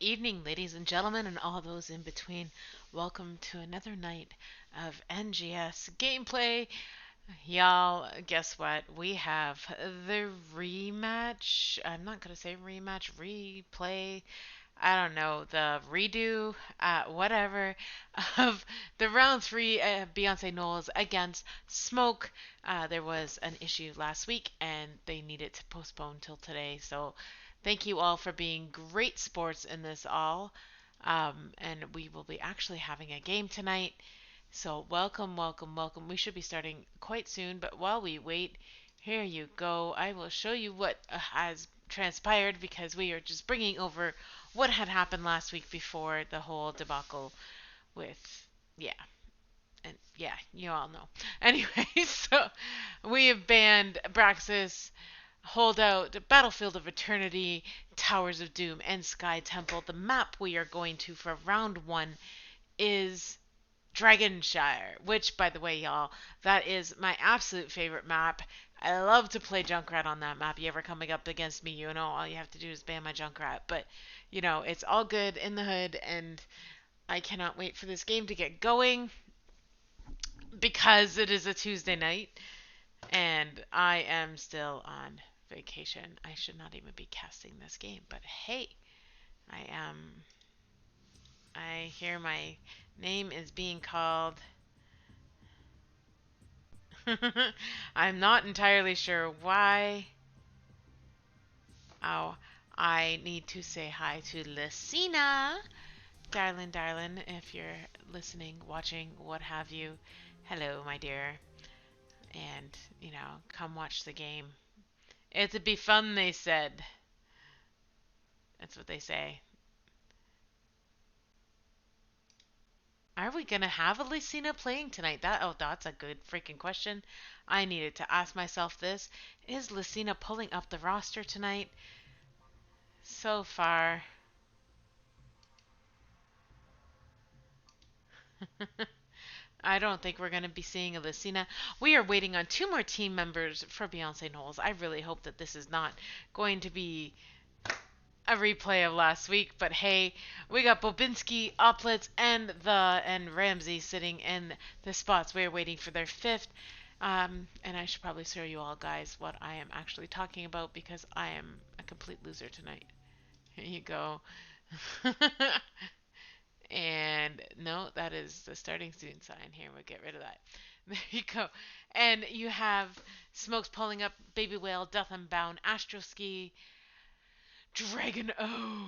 evening, ladies and gentlemen, and all those in between. Welcome to another night of NGS gameplay. Y'all, guess what? We have the rematch. I'm not going to say rematch, replay. I don't know, the redo, whatever, of the round three Beyonce Knowles against Smoke. There was an issue last week and they needed to postpone till today. So thank you all for being great sports in this all. And we will be actually having a game tonight. So welcome, welcome, welcome. We should be starting quite soon, but while we wait, here you go. I will show you what has transpired because we are just bringing over what had happened last week before the whole debacle with, yeah, and yeah, you all know. Anyway, so we have banned Braxis, Holdout, Battlefield of Eternity, Towers of Doom, and Sky Temple. The map we are going to for round one is Dragonshire, which, by the way, y'all, that is my absolute favorite map. I love to play Junkrat on that map. You ever coming up against me, you know, all you have to do is ban my Junkrat. But, you know, it's all good in the hood, and I cannot wait for this game to get going because it is a Tuesday night, and I am still on vacation. I should not even be casting this game, but hey, I am. I hear my name is being called. I'm not entirely sure why. Oh, I need to say hi to Lucina. Darling, darling, if you're listening, watching, what have you. Hello, my dear. And, you know, come watch the game. It'd be fun, they said. That's what they say. Are we gonna have a Lucina playing tonight? That's a good freaking question. I needed to ask myself this. Is Lucina pulling up the roster tonight? So far. I don't think we're going to be seeing a Lucina. We are waiting on two more team members for Beyonce Knowles. I really hope that this is not going to be a replay of last week, but hey, we got Bobinski, Oplitz, and Ramsey sitting in the spots. We are waiting for their fifth. And I should probably show you all guys what I am actually talking about because I am a complete loser tonight. Here you go. And no, that is the starting student sign. Here, we'll get rid of that. There you go. And you have Smokes pulling up Baby Whale, Death Unbound, Astroski, Dragon O.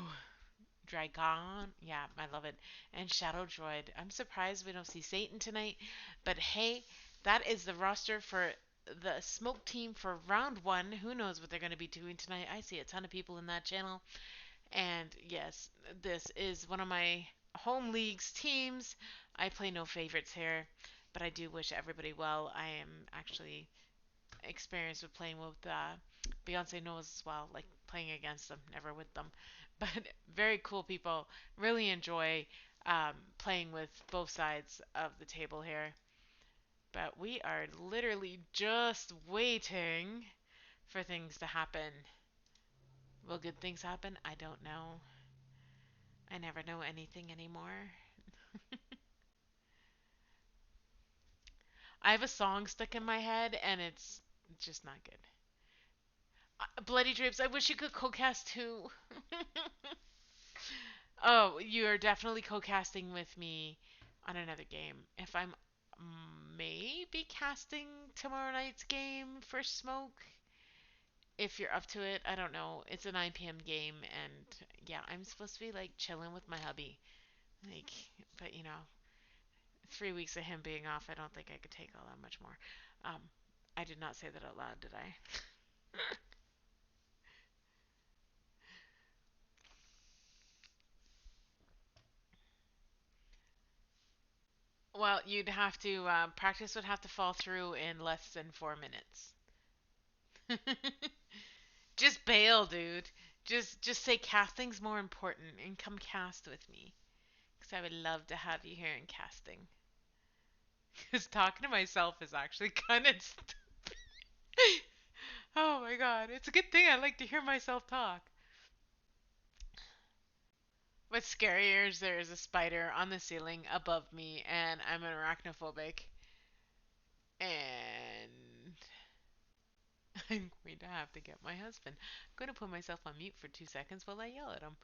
Dragon. Yeah, I love it. And Shadow Droid. I'm surprised we don't see Satan tonight. But hey, that is the roster for the Smoke team for round one. Who knows what they're going to be doing tonight? I see a ton of people in that channel. And yes, this is one of my home league's teams. I play no favorites here, but I do wish everybody well. I am actually experienced with playing with Beyonce knows as well, like playing against them, never with them. But very cool people. Really enjoy playing with both sides of the table here. But we are literally just waiting for things to happen. Will good things happen? I don't know. I never know anything anymore. I have a song stuck in my head and it's just not good. Bloody Drapes, I wish you could co-cast too. Oh, you are definitely co-casting with me on another game. If I'm maybe casting tomorrow night's game for Smoke, if you're up to it, I don't know. It's a 9 p.m. game, and yeah, I'm supposed to be like chilling with my hubby. Like, but you know, 3 weeks of him being off, I don't think I could take all that much more. Um, I did not say that out loud, did I? Well, you'd have to practice would have to fall through in less than 4 minutes. Just bail, dude. Just say casting's more important and come cast with me. Because I would love to have you here in casting. Because talking to myself is actually kind of stupid. Oh my god, it's a good thing I like to hear myself talk. What's scarier is there is a spider on the ceiling above me, and I'm an arachnophobic, and I'm going to have to get my husband. I'm going to put myself on mute for 2 seconds while I yell at him.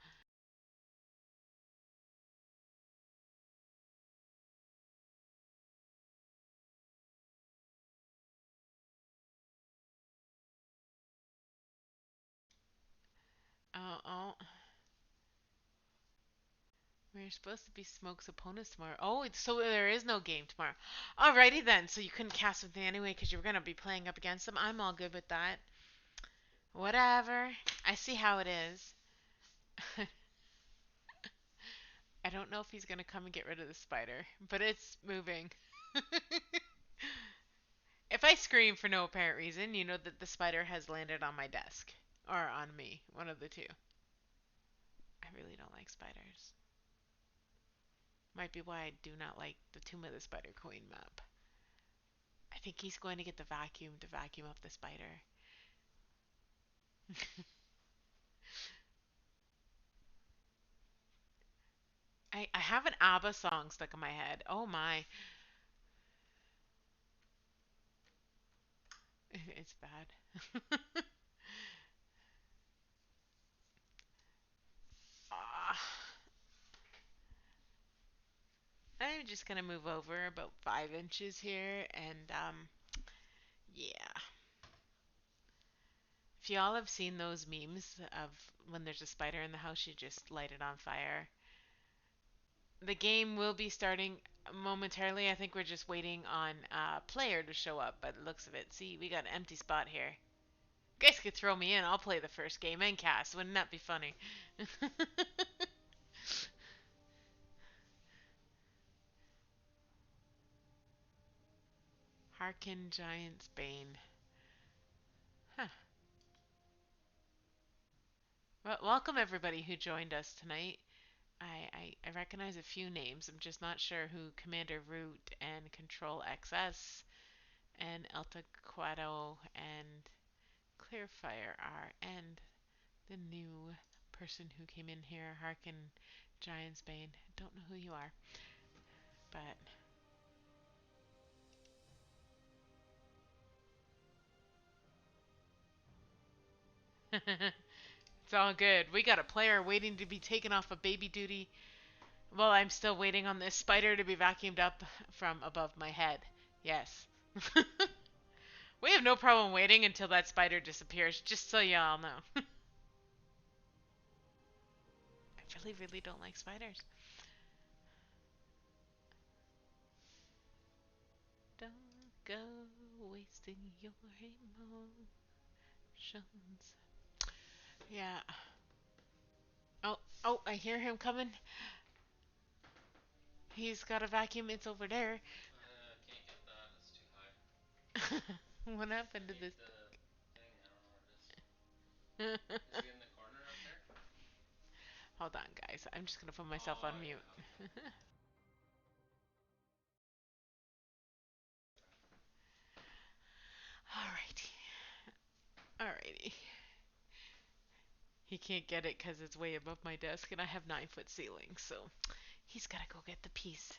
Oh, oh. We're supposed to be Smoke's opponents tomorrow. Oh, so there is no game tomorrow. Alrighty then. So you couldn't cast with me anyway because you were going to be playing up against him. I'm all good with that. Whatever. I see how it is. I don't know if he's going to come and get rid of the spider, but it's moving. If I scream for no apparent reason, you know that the spider has landed on my desk. Or on me. One of the two. I really don't like spiders. Might be why I do not like the Tomb of the Spider Queen map. I think he's going to get the vacuum to vacuum up the spider. I have an ABBA song stuck in my head. Oh my. It's bad. Ah, I'm just gonna move over about 5 inches here, and yeah. If y'all have seen those memes of when there's a spider in the house, you just light it on fire. The game will be starting momentarily. I think we're just waiting on a player to show up by the looks of it. See, we got an empty spot here. You guys could throw me in. I'll play the first game and cast. Wouldn't that be funny? Harkin Giant's Bane. Huh. Well, welcome everybody who joined us tonight. I recognize a few names. I'm just not sure who Commander Root and Control XS and Altaquado and Clearfire are, and the new person who came in here, Harkin Giant's Bane. Don't know who you are, but it's all good. We got a player waiting to be taken off of baby duty. Well, I'm still waiting on this spider to be vacuumed up from above my head. Yes. We have no problem waiting until that spider disappears, just so y'all know. I really, really don't like spiders. Don't go wasting your emotions. Yeah. Oh, oh, I hear him coming. He's got a vacuum. It's over there. Can't get that. It's too high. What happened to this? The thing. I don't know what it is. Is he in the corner up there? Hold on, guys. I'm just gonna put myself Oh on mute. yeah. Okay. Alrighty. Alrighty. He can't get it because it's way above my desk and I have 9 foot ceiling, so he's gotta go get the piece.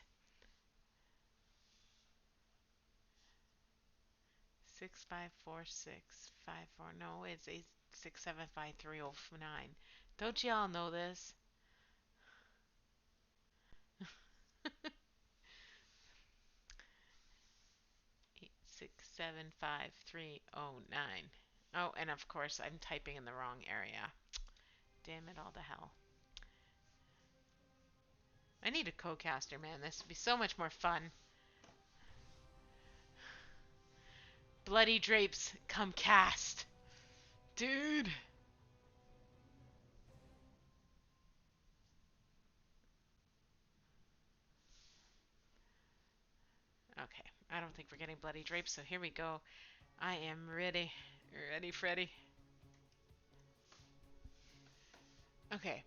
654654. No, it's 8675309. Don't y'all know this? 8675309. Oh, and of course I'm typing in the wrong area. Damn it all to hell. I need a co-caster, man. This would be so much more fun. Bloody drapes, come cast. Dude. Okay, I don't think we're getting bloody drapes, so here we go. I am ready. Ready, Freddy. Okay.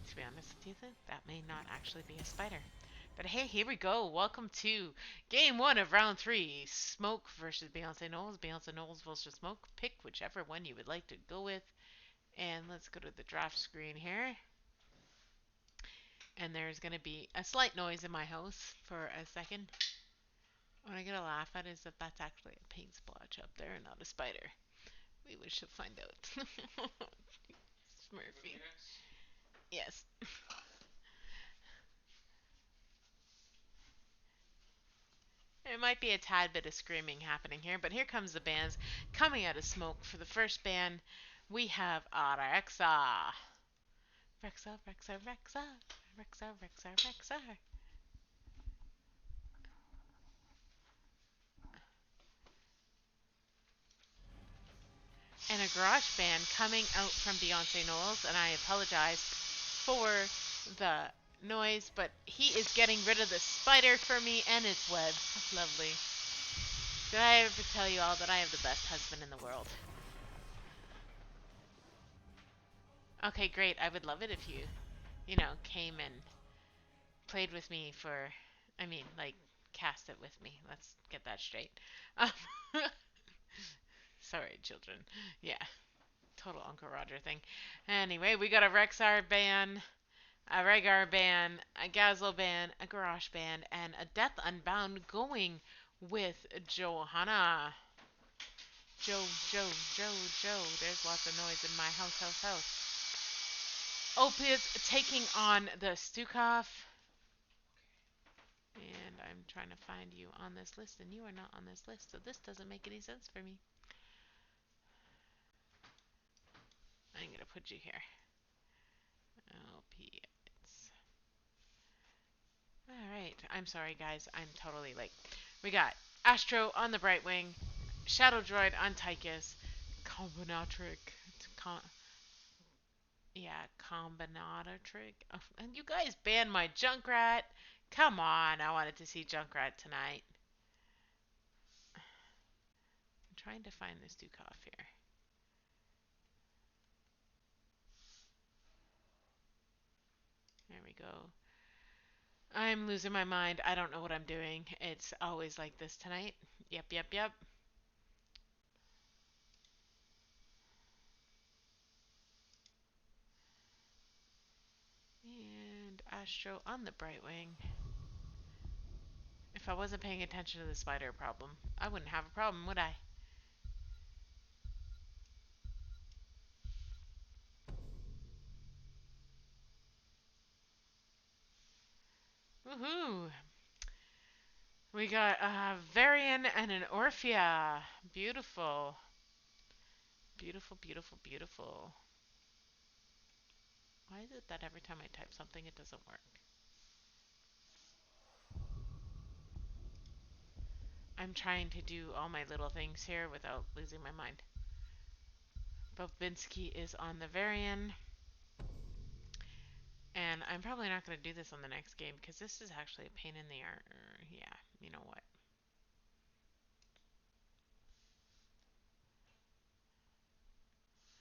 To be honest with you, that may not actually be a spider. But hey, here we go. Welcome to game one of round three. Smoke versus Beyonce Knowles. Beyonce Knowles versus Smoke. Pick whichever one you would like to go with. And let's go to the draft screen here. And there's going to be a slight noise in my house for a second. What I get a laugh at is that that's actually a paint splotch up there and not a spider. We should find out. Smurfy. Yes. There might be a tad bit of screaming happening here, but here comes the bands coming out of smoke. For the first band, we have Rexa. Rexa, Rexa, Rexa. Rexa, Rexa, Rexa. And a garage band coming out from Beyonce Knowles, and I apologize for the noise, but he is getting rid of the spider for me and its web. Lovely. Did I ever tell you all that I have the best husband in the world? Okay, great. I would love it if you came and played with me for, I mean, like, cast it with me. Let's get that straight. Um, sorry, children. Yeah, total Uncle Roger thing. Anyway, we got a Rexar band, a Regar band, a Gazelle band, a Garage band, and a Death Unbound going with Johanna. Joe. There's lots of noise in my house. Opiates taking on the Stukov. And I'm trying to find you on this list, and you are not on this list, so this doesn't make any sense for me. I'm going to put you here. Opiates. Alright, I'm sorry, guys. I'm totally late. We got Astro on the Bright Wing, Shadow Droid on Tychus, Combinatric. Combinatoric. Oh, and you guys banned my Junkrat. Come on, I wanted to see Junkrat tonight. I'm trying to find this Dukov here. There we go. I'm losing my mind. I don't know what I'm doing. It's always like this tonight. Yep. And Astro on the Bright Wing. If I wasn't paying attention to the spider problem, I wouldn't have a problem, would I? Woohoo! We got a Varian and an Orphea. Beautiful. Beautiful. Why is it that every time I type something it doesn't work? I'm trying to do all my little things here without losing my mind. Bobinski is on the Varian. And I'm probably not going to do this on the next game because this is actually a pain in the arse. Yeah, you know what?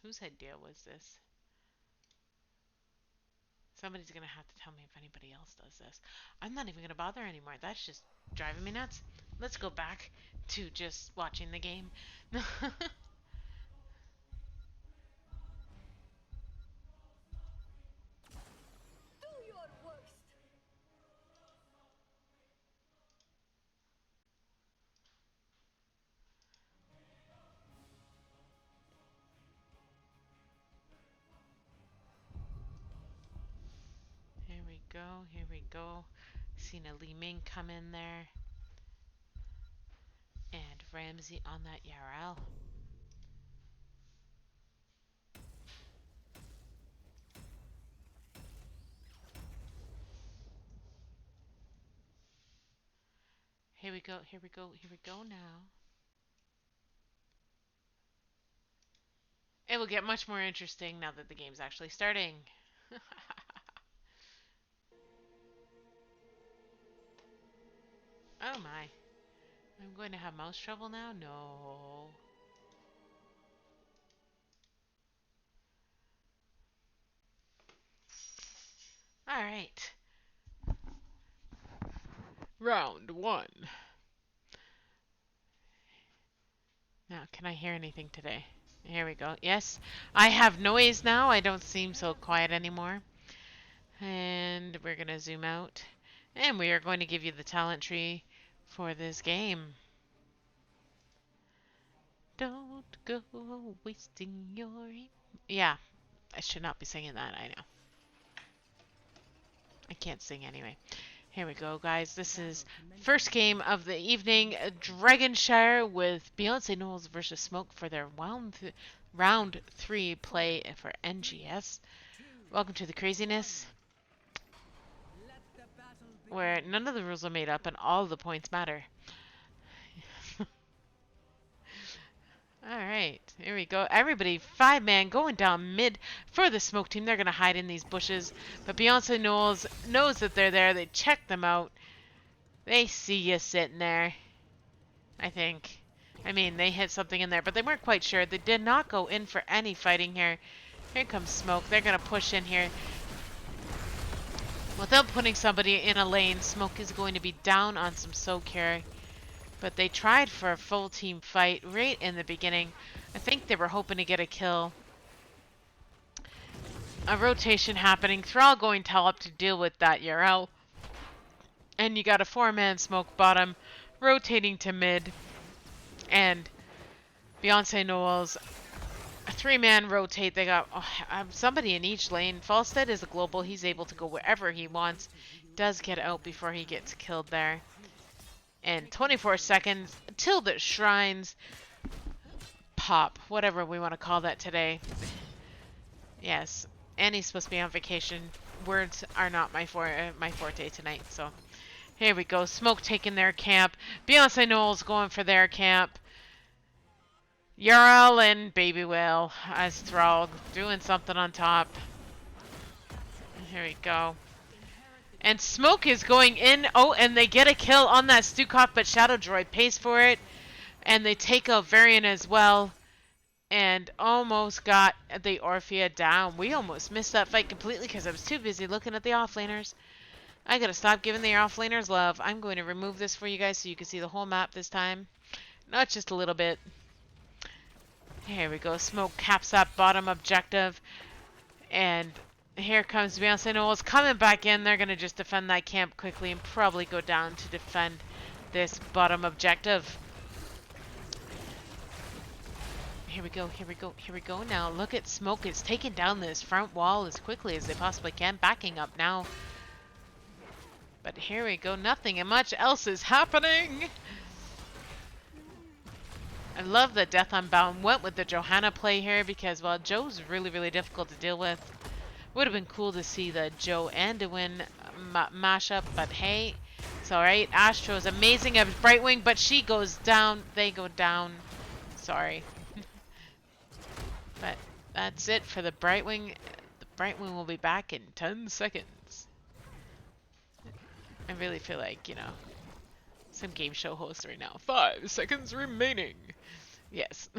Whose idea was this? Somebody's going to have to tell me if anybody else does this. I'm not even going to bother anymore. That's just driving me nuts. Let's go back to just watching the game. Do your worst. Here we go. Seen a Li Ming come in there. And Ramsey on that Yarel. Here we go now. It will get much more interesting now that the game's actually starting. Oh my. I'm going to have mouse trouble now? No. Alright. Round one. Now, can I hear anything today? Here we go. Yes, I have noise now. I don't seem so quiet anymore. And we're going to zoom out. And we are going to give you the talent tree for this game. Don't go wasting your... Yeah, I should not be singing that, I know. I can't sing anyway. Here we go, guys. This is first game of the evening. Dragonshire with Beyonce Knowles versus Smoke for their round 3 play for NGS. Welcome to the craziness, where none of the rules are made up and all the points matter. Alright, here we go. Everybody, 5-man going down mid for the Smoke team. They're going to hide in these bushes. But Beyonce Knowles knows that they're there. They check them out. They see you sitting there, I think. I mean, they hit something in there, but they weren't quite sure. They did not go in for any fighting here. Here comes Smoke. They're going to push in here. Without putting somebody in a lane, Smoke is going to be down on some soak here. But they tried for a full team fight right in the beginning. I think they were hoping to get a kill. A rotation happening. Thrall going top to deal with that URL. And you got a 4-man Smoke bottom rotating to mid. And Beyonce Knowles, a 3-man rotate. They got somebody in each lane. Falstead is a global. He's able to go wherever he wants. Does get out before he gets killed there. And 24 seconds till the shrines pop, whatever we want to call that today. Yes, Annie's supposed to be on vacation. Words are not my forte tonight, so here we go. Smoke taking their camp. Beyonce Knowles going for their camp. Jarl and Baby Whale as Thrall doing something on top. Here we go. And Smoke is going in. Oh, and they get a kill on that Stukov, but Shadow Droid pays for it. And they take out Varian as well. And almost got the Orphea down. We almost missed that fight completely because I was too busy looking at the offlaners. I gotta stop giving the offlaners love. I'm going to remove this for you guys so you can see the whole map this time. Not just a little bit. Here we go. Smoke caps that bottom objective. And here comes Beyonce Knowles coming back in. They're going to just defend that camp quickly and probably go down to defend this bottom objective. Here we go, here we go, here we go. Now look at Smoke. It's taking down this front wall as quickly as they possibly can. Backing up now. But here we go. Nothing and much else is happening. I love that Death Unbound went with the Johanna play here because, well, Joe's really, really difficult to deal with. Would have been cool to see the Joe and Anduin mashup, but hey, it's alright. Astro's amazing at Brightwing, but she goes down. They go down. Sorry. But that's it for the Brightwing. The Brightwing will be back in 10 seconds. I really feel like, you know, some game show host right now. 5 seconds remaining. Yes.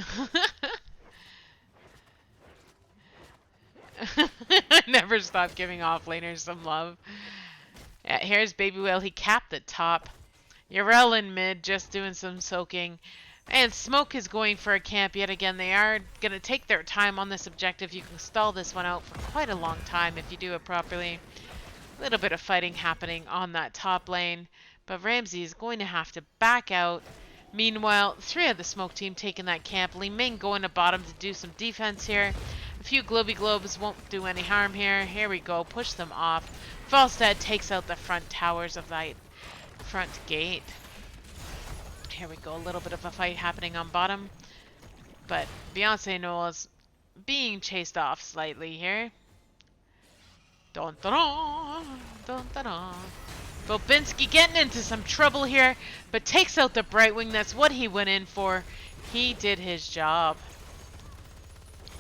Never stop giving offlaners some love. Yeah, here's Baby Whale. He capped the top. Yarel in mid, just doing some soaking. And Smoke is going for a camp yet again. They are going to take their time on this objective. You can stall this one out for quite a long time if you do it properly. A little bit of fighting happening on that top lane. But Ramsey is going to have to back out. Meanwhile, 3 of the Smoke team taking that camp. Li Ming going to bottom to do some defense here. A few Globy Globes won't do any harm here. Here we go. Push them off. Falstad takes out the front towers of that front gate. Here we go. A little bit of a fight happening on bottom. But Beyonce Knowles being chased off slightly here. Dun dun dun! Dun dun dun! Bobinski getting into some trouble here, but takes out the Brightwing. That's what he went in for. He did his job.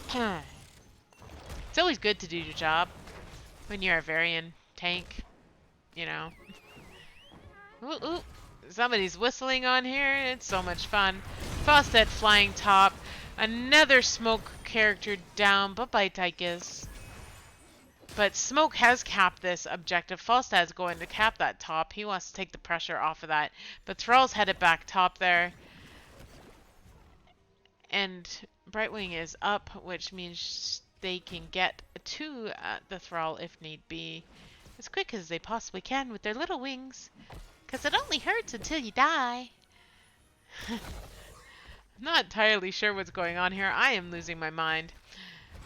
It's always good to do your job when you're a Varian tank, you know. Ooh, ooh. Somebody's whistling on here. It's so much fun. Falstad flying top. Another Smoke character down. Bye-bye, Tychus. But Smoke has capped this objective. Falstad's going to cap that top. He wants to take the pressure off of that. But Thrall's headed back top there. And Brightwing is up, which means they can get to the Thrall if need be. As quick as they possibly can with their little wings. Because it only hurts until you die. I'm not entirely sure what's going on here. I am losing my mind.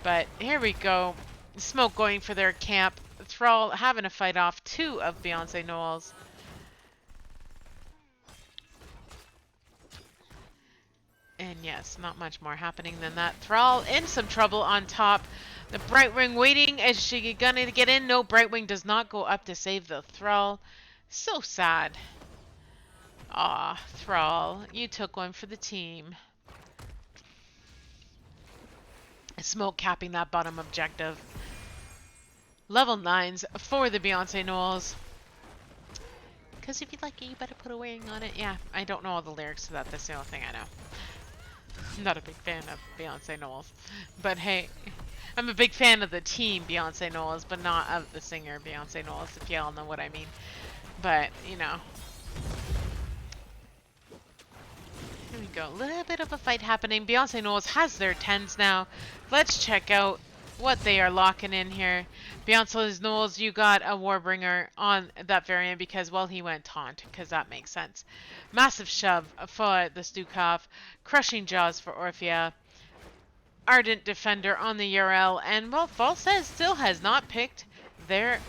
But here we go. Smoke going for their camp. Thrall having to fight off two of Beyonce Gnolls. And yes, not much more happening than that. Thrall in some trouble on top. The Brightwing waiting. Is she gonna get in? No, Brightwing does not go up to save the Thrall. So sad. Aw, Thrall, you took one for the team. Smoke capping that bottom objective. Level 9s for the Beyonce Gnolls. Because if you like it, you better put a wing on it. Yeah, I don't know all the lyrics to that. That's the only thing I know. I'm not a big fan of Beyonce Gnolls. But hey, I'm a big fan of the team Beyonce Gnolls, but not of the singer Beyonce Gnolls, if y'all know what I mean. But, you know. Here we go. A little bit of a fight happening. Beyonce Gnolls has their 10s now. Let's check out what they are locking in here. Beyonce Gnolls, you got a Warbringer on that variant because, well, he went taunt, because that makes sense. Massive shove for the Stukov. Crushing jaws for Orphea. Ardent Defender on the URL. And, well, Falstad still has not picked their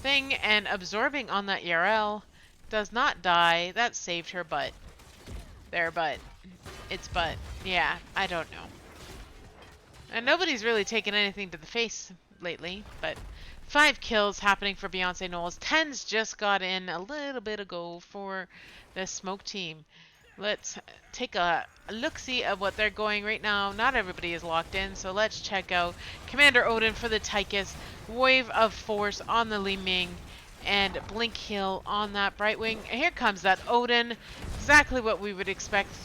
thing, and absorbing on that URL does not die. That saved her butt. Their butt. It's butt. Yeah, I don't know. And nobody's really taken anything to the face lately, but 5 kills happening for Beyonce Gnolls. 10s just got in a little bit ago for the Smoke team. Let's take a look-see of what they're going right now. Not everybody is locked in, so let's check out Commander Odin for the Tychus. Wave of Force on the Li Ming. And Blink Heal on that Brightwing. Here comes that Odin. Exactly what we would expect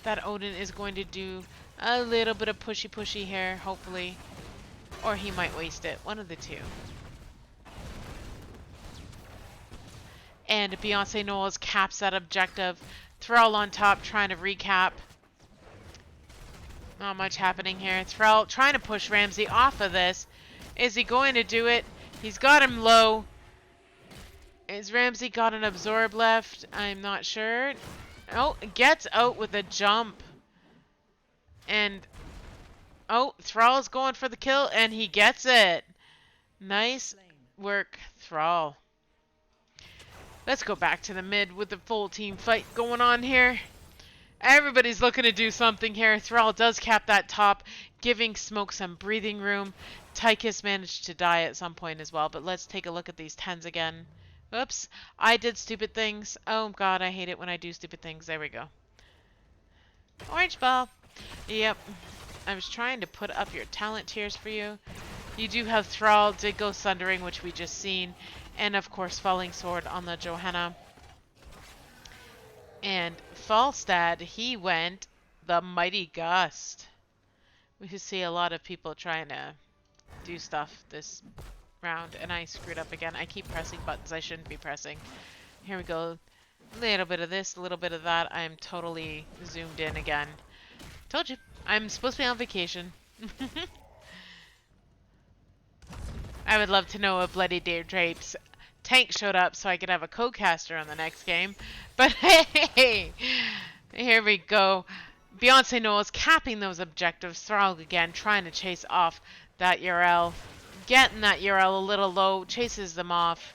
that Odin is going to do. A little bit of pushy here, hopefully. Or he might waste it. One of the two. And Beyonce Gnolls caps that objective. Thrall on top trying to recap. Not much happening here. Thrall trying to push Ramsey off of this. Is he going to do it? He's got him low. Is Ramsey got an absorb left? I'm not sure. Oh, gets out with a jump. And, oh, Thrall's going for the kill, and he gets it. Nice work, Thrall. Let's go back to the mid with the full team fight going on here. Everybody's looking to do something here. Thrall does cap that top, giving Smoke some breathing room. Tychus managed to die at some point as well, but let's take a look at these 10s again. Oops, I did stupid things. Oh god, I hate it when I do stupid things. There we go. Orange ball. Yep. I was trying to put up your talent tiers for you. You do have Thrall, did go Sundering, which we just seen. And of course, Falling Sword on the Johanna. And Falstad, he went the Mighty Gust. We see a lot of people trying to do stuff this round, and I screwed up again. I keep pressing buttons I shouldn't be pressing. Here we go. A little bit of this, a little bit of that. I'm totally zoomed in again. Told you, I'm supposed to be on vacation. I would love to know if Bloody Drapes tank showed up so I could have a co-caster on the next game. But hey, here we go. Beyonce Gnolls capping those objectives. Thrall again trying to chase off that URL. Getting that URL a little low, chases them off.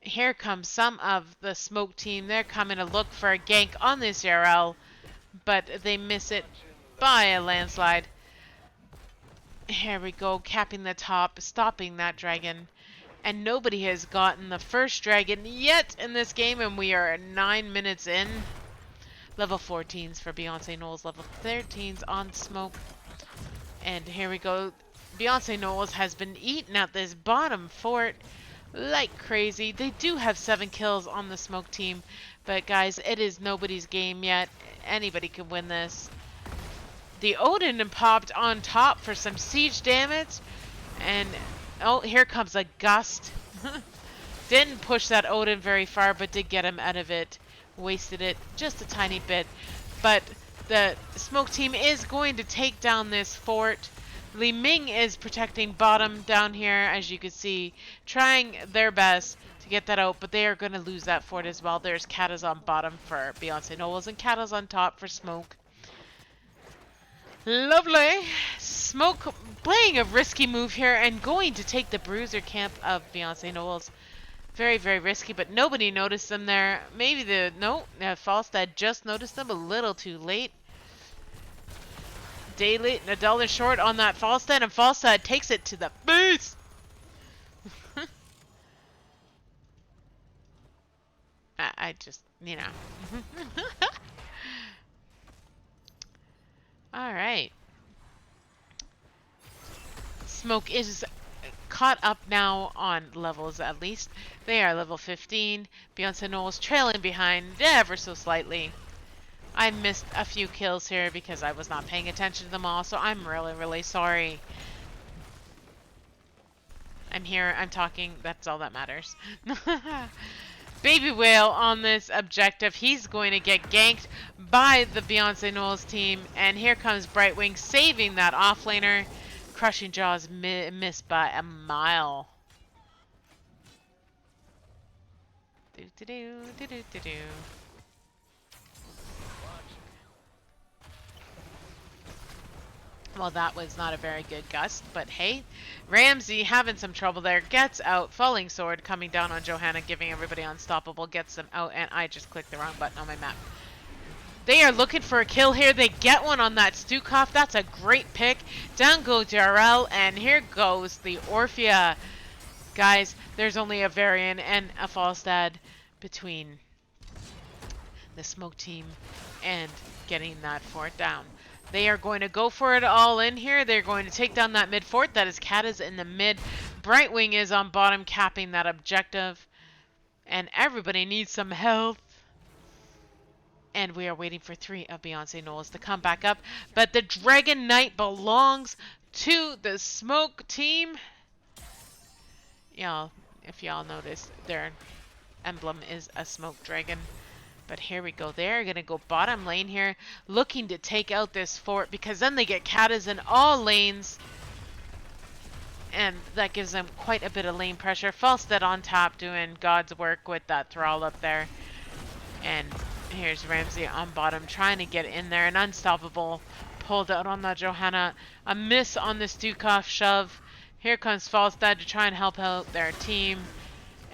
Here comes some of the Smoke team. They're coming to look for a gank on this URL, but they miss it by a landslide. Here we go, capping the top, stopping that dragon. And nobody has gotten the first dragon yet in this game, and we are 9 minutes in. Level 14s for Beyonce Gnolls, level 13s on Smoke. And here we go. Beyonce Gnolls has been eating at this bottom fort like crazy. They do have 7 kills on the Smoke team, but guys, it is nobody's game yet. Anybody can win this. The Odin popped on top for some siege damage, and Oh, here comes a gust. Didn't push that Odin very far, but did get him out of it. Wasted it just a tiny bit. But the smoke team is going to take down this fort. Li Ming is protecting bottom down here, as you can see, trying their best to get that out, but they are going to lose that fort as well. There's Katas on bottom for Beyonce Gnolls and Katas on top for Smoke. Lovely. Smoke playing a risky move here and going to take the bruiser camp of Beyonce Gnolls. Very, very risky, but nobody noticed them there. Maybe Falstad just noticed them a little too late. Day late and a dollar short on that Falstad, and Falstad takes it to the face. I just, you know. All right. Smoke is caught up now on levels at least. They are level 15. Beyonce Gnolls trailing behind ever so slightly. I missed a few kills here because I was not paying attention to them all, so I'm really, really sorry. I'm here, I'm talking, that's all that matters. Baby Whale on this objective. He's going to get ganked by the Beyonce Gnolls team, and here comes Brightwing saving that offlaner. Crushing Jaws missed by a mile. Do do do do do do do. Well, that was not a very good gust, but hey, Ramsey having some trouble there, gets out, falling sword coming down on Johanna, giving everybody unstoppable, gets them out, and I just clicked the wrong button on my map. They are looking for a kill here. They get one on that Stukov. That's a great pick. Down goes Jarrell, and here goes the Orphea. Guys, there's only a Varian and a Falstad between the smoke team and getting that fort down. They are going to go for it all in here. They're going to take down that mid fort. That is Katas in the mid. Brightwing is on bottom, capping that objective. And everybody needs some health. And we are waiting for 3 of Beyonce Gnolls to come back up. But the Dragon Knight belongs to the smoke team. Y'all, if y'all noticed, their emblem is a smoke dragon. But here we go. They're going to go bottom lane here, looking to take out this fort, because then they get Katas in all lanes. And that gives them quite a bit of lane pressure. Falstad on top doing God's work with that Thrall up there. And here's Ramsey on bottom trying to get in there. An unstoppable pulled out on that Johanna. A miss on the Stukov shove. Here comes Falstad to try and help out their team.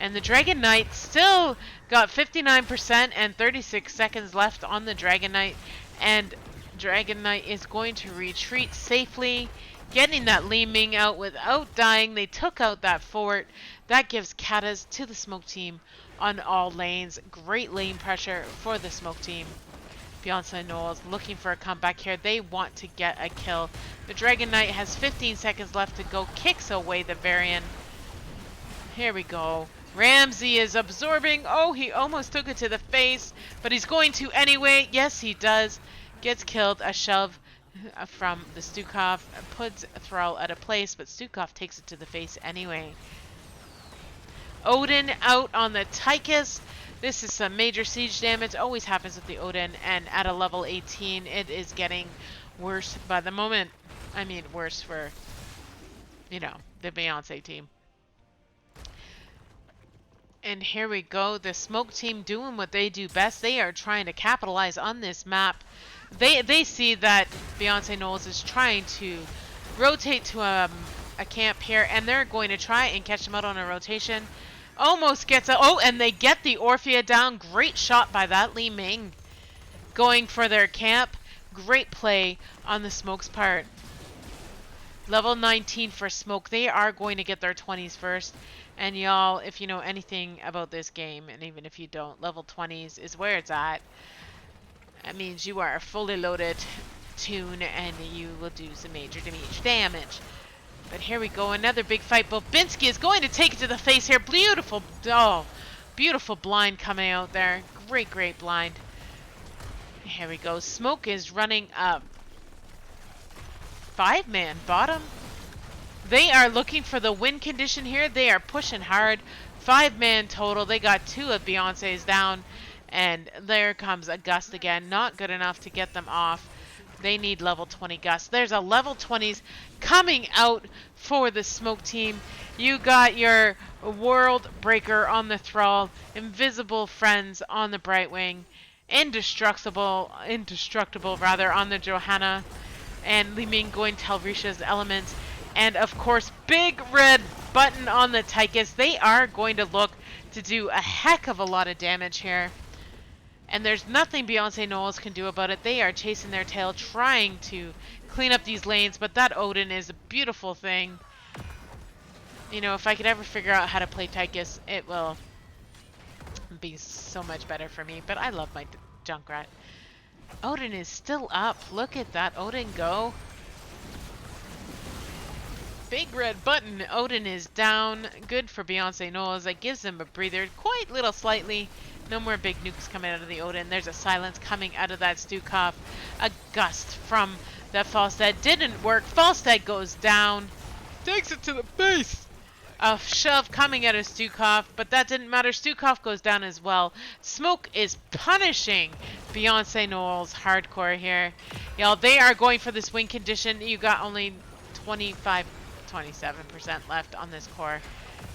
And the Dragon Knight still got 59% and 36 seconds left on the Dragon Knight. And Dragon Knight is going to retreat safely, getting that Li Ming out without dying. They took out that fort. That gives Katas to the smoke team on all lanes. Great lane pressure for the smoke team. Beyonce Gnolls looking for a comeback here. They want to get a kill. The Dragon Knight has 15 seconds left to go. Kicks away the Varian. Here we go. Ramsey is absorbing. Oh, he almost took it to the face, but he's going to anyway. Yes, he does. Gets killed. A shove from the Stukov puts Thrall out of place, but Stukov takes it to the face anyway. Odin out on the Tychus. This is some major siege damage. Always happens with the Odin, and at a level 18, it is getting worse by the moment. I mean, worse for, you know, the Beyonce team. And here we go. The smoke team doing what they do best. They are trying to capitalize on this map. They see that Beyonce Gnolls is trying to rotate to a camp here, and they're going to try and catch them out on a rotation. Almost gets a... Oh, and they get the Orphea down. Great shot by that Li Ming. Going for their camp. Great play on the Smoke's part. Level 19 for Smoke. They are going to get their 20s first. And y'all, if you know anything about this game, and even if you don't, level 20s is where it's at. That means you are a fully loaded tune and you will do some major damage. But here we go, another big fight. Bobinski is going to take it to the face here. Beautiful, oh, beautiful blind coming out there. Great, great blind. Here we go. Smoke is running up. 5-man bottom. They are looking for the win condition here. They are pushing hard. 5-man total. They got 2 of Beyonce's down. And there comes a gust again. Not good enough to get them off. They need level 20 gust. There's a level 20s coming out for the smoke team. You got your world breaker on the thrall. Invisible friends on the Brightwing. Indestructible rather on the Johanna, and Li Ming going Talrisha's elements, and of course, big red button on the Tychus. They are going to look to do a heck of a lot of damage here. And there's nothing Beyonce Gnolls can do about it. They are chasing their tail, trying to clean up these lanes, but that Odin is a beautiful thing. You know, if I could ever figure out how to play Tychus, it will be so much better for me. But I love my Junkrat. Odin is still up. Look at that Odin go. Big red button. Odin is down. Good for Beyonce Gnolls. That gives them a breather. Quite little slightly. No more big nukes coming out of the Odin. There's a silence coming out of that Stukov. A gust from that Falstad. Didn't work. Falstad goes down. Takes it to the base. A shove coming out of Stukov, but that didn't matter. Stukov goes down as well. Smoke is punishing Beyonce Gnolls hardcore here. Y'all, they are going for this win condition. You got only 27% left on this core.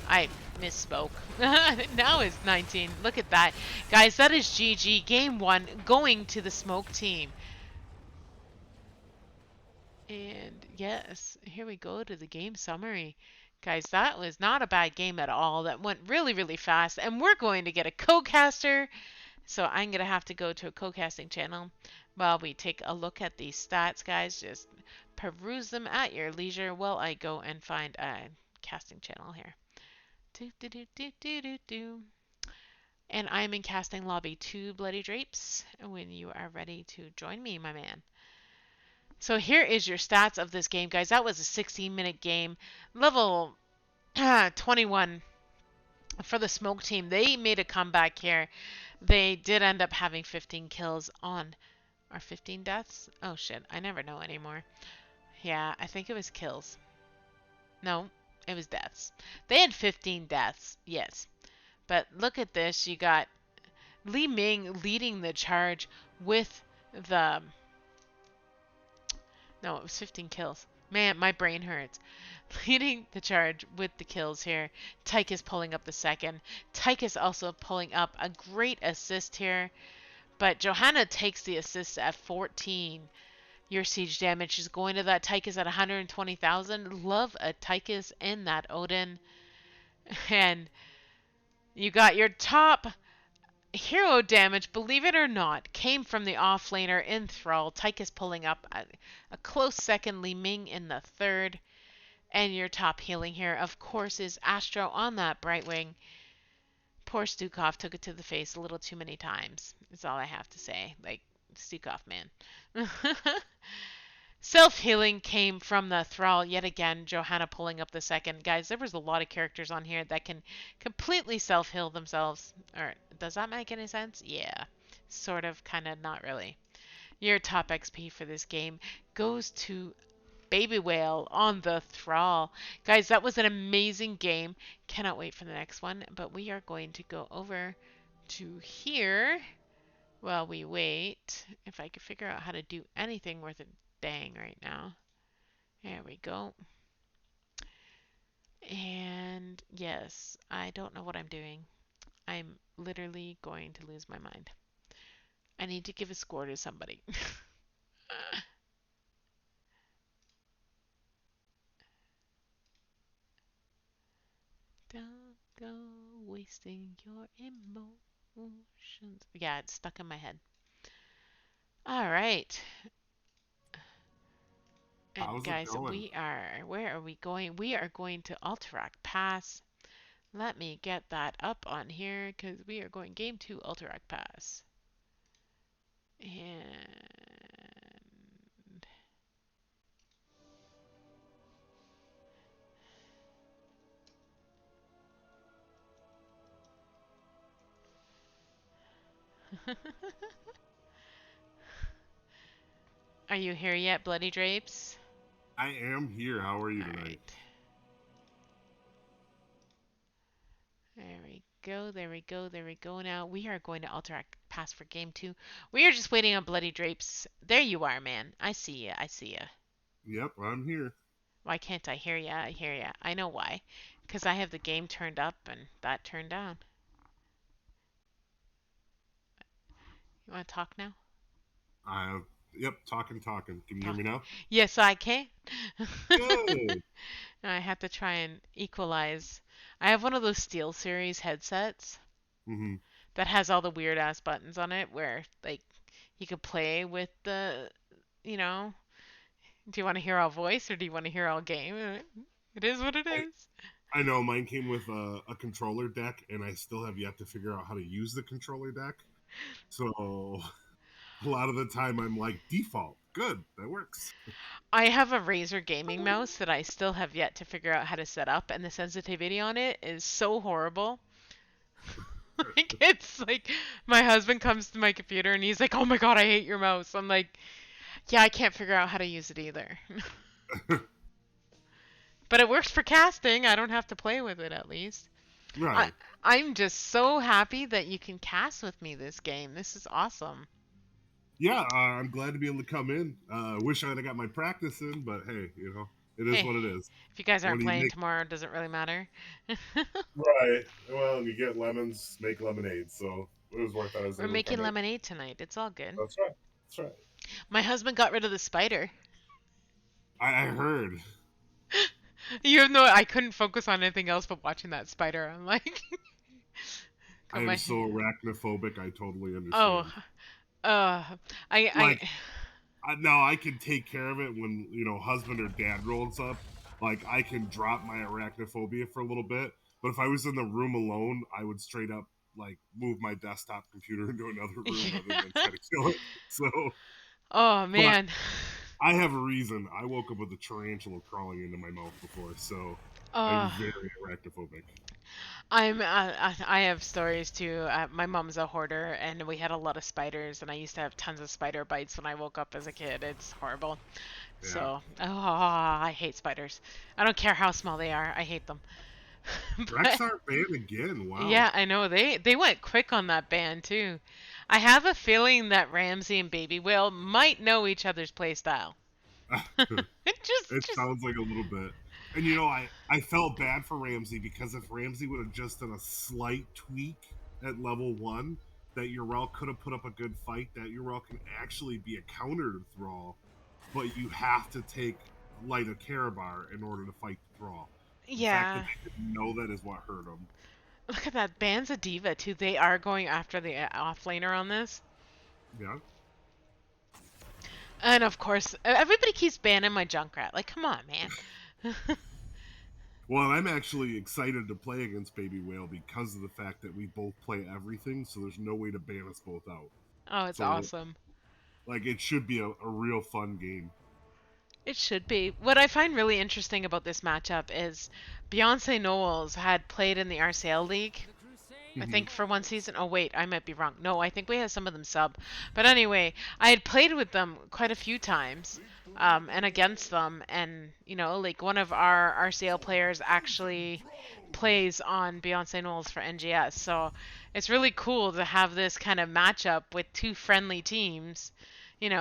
I misspoke. Now it's 19. Look at that. Guys, that is GG. Game 1 going to the smoke team. And yes, here we go to the game summary. Guys, that was not a bad game at all. That went really, really fast. And we're going to get a co-caster. So I'm going to have to go to a co-casting channel while we take a look at these stats, guys. Just peruse them at your leisure while I go and find a casting channel here. Do, do, do, do, do, do, do. And I'm in casting lobby 2, Bloody Drapes, when you are ready to join me, my man. So here is your stats of this game, guys. That was a 16-minute game. Level 21 for the smoke team. They made a comeback here. They did end up having 15 kills on, or 15 deaths? Oh shit, I never know anymore. Yeah, I think it was kills. No, it was deaths. They had 15 deaths, yes. But look at this. You got Li Ming leading the charge with the... No, it was 15 kills. Man, my brain hurts. Leading the charge with the kills here. Tychus pulling up the second. Tychus also pulling up a great assist here. But Johanna takes the assist at 14. Your siege damage is going to that Tychus at 120,000. Love a Tychus in that Odin. And you got your top hero damage, believe it or not, came from the offlaner in Thrall. Tychus pulling up a close second, Li Ming in the third. And your top healing here, of course, is Astro on that Brightwing. Poor Stukov took it to the face a little too many times, is all I have to say. Like, Stukov, man. Self-healing came from the Thrall yet again. Johanna pulling up the second. Guys, there was a lot of characters on here that can completely self-heal themselves. Or, does that make any sense? Yeah. Sort of, kind of, not really. Your top XP for this game goes to Baby Whale on the Thrall. Guys, that was an amazing game. Cannot wait for the next one. But we are going to go over to here while we wait. If I could figure out how to do anything worth a dang right now. There we go. And yes, I don't know what I'm doing. I'm literally going to lose my mind. I need to give a score to somebody. Don't go wasting your emotions. Yeah, it's stuck in my head. All right. And How's it guys, going? where are we going? We are going to Alterac Pass. Let me get that up on here because we are going game 2 Alterac Pass. And are you here yet, Bloody Drapes? I am here. How are you All tonight? right. go. There we go. There we go. Now we are going to alter our pass for game two. We are just waiting on Bloody Drapes. There you are, man. I see ya. I see ya. Yep, I'm here. Why can't I hear ya? I hear ya. I know why. Because I have the game turned up and that turned down. You want to talk now? I Yep, talking. Can you hear Talk. me now? Yes, I can. Good. I have to try and equalize. I have one of those SteelSeries headsets Hmm. that has all the weird ass buttons on it where like you could play with the, you know, do you want to hear all voice or do you want to hear all game? It is what it I is. I know mine came with a controller deck, and I still have yet to figure out how to use the controller deck. So a lot of the time, I'm like default. Good, that works. I have a Razer gaming mouse that I still have yet to figure out how to set up, and the sensitivity on it is so horrible. Like it's like my husband comes to my computer and he's like, "Oh my god, I hate your mouse." I'm like, "Yeah, I can't figure out how to use it either." But it works for casting. I don't have to play with it at least. I Right. I'm just so happy that you can cast with me this game. This is awesome. Yeah, I'm glad to be able to come in. I wish I'd have got my practice in, but hey, it is Hey, what it is. if you guys What aren't do you playing make? tomorrow, it doesn't really matter. Right. Well, you get lemons, make lemonade. So it was worth it. I was We're able to making come in. lemonade tonight. It's all good. That's right. That's right. My husband got rid of the spider. I heard. You know, I couldn't focus on anything else but watching that spider. I'm like, I got am my so arachnophobic. I totally oh, understand. uh, I Like, now I can take care of it when husband or dad rolls up. Like, I can drop my arachnophobia for a little bit. But if I was in the room alone, I would straight up like move my desktop computer into another room yeah. rather than try to kill it. So, Oh but man. I have a reason. I woke up with a tarantula crawling into my mouth before, so I'm Oh, very arachnophobic. I have stories too. My mom's a hoarder, and we had a lot of spiders, and I used to have tons of spider bites when I woke up as a kid. It's horrible. Yeah. So, I hate spiders. I don't care how small they are. I hate them. But Rexar ban again. Wow. yeah, I know they went quick on that ban too. I have a feeling that Ramsey and Baby Whale might know each other's play style. It It just sounds like a little bit. And I felt bad for Ramsey because if Ramsey would have just done a slight tweak at level one, that Urel could have put up a good fight. That Urel can actually be a counter to Thrall, but you have to take Light of Karabar in order to fight the Thrall. The fact that yeah. they didn't know that is what hurt them. Look at that. Ban's a diva too. They are going after the offlaner on this. Yeah. And of course, everybody keeps banning my Junkrat. Like, come on, man. Well, I'm actually excited to play against Baby Whale because of the fact that we both play everything, so there's no way to ban us both out. Oh, it's So, awesome. like, it should be a real fun game. It should be. What I find really interesting about this matchup is Beyonce Knowles had played in the RCL League, I Hmm. think for one season. Oh wait, I might be wrong. No, I think we had some of them sub. But anyway, I had played with them quite a few times, and against them, and like one of our RCL players actually plays on Beyonce Knowles for NGS. So it's really cool to have this kind of matchup with two friendly teams,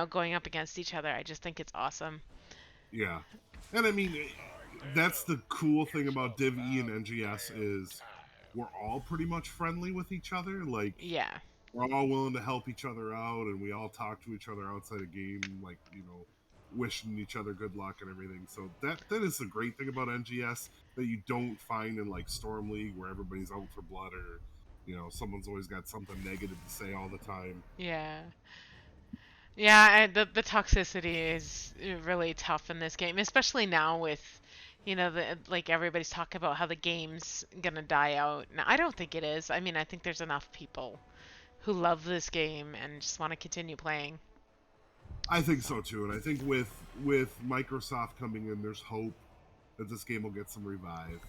going up against each other. I just think it's awesome. Yeah. And I mean, that's the cool thing about Div E and NGS is we're all pretty much friendly with each other. Like, Yeah. we're all willing to help each other out, and we all talk to each other outside of game, like, wishing each other good luck and everything. So that is the great thing about NGS that you don't find in like Storm League, where everybody's out for blood, or someone's always got something negative to say all the time. Yeah. Yeah, and the toxicity is really tough in this game, especially now with, the like everybody's talking about how the game's gonna die out. Now, I don't think it is. I mean, I think there's enough people who love this game and just want to continue playing. I think So, so too, and I think with Microsoft coming in, there's hope that this game will get some revive.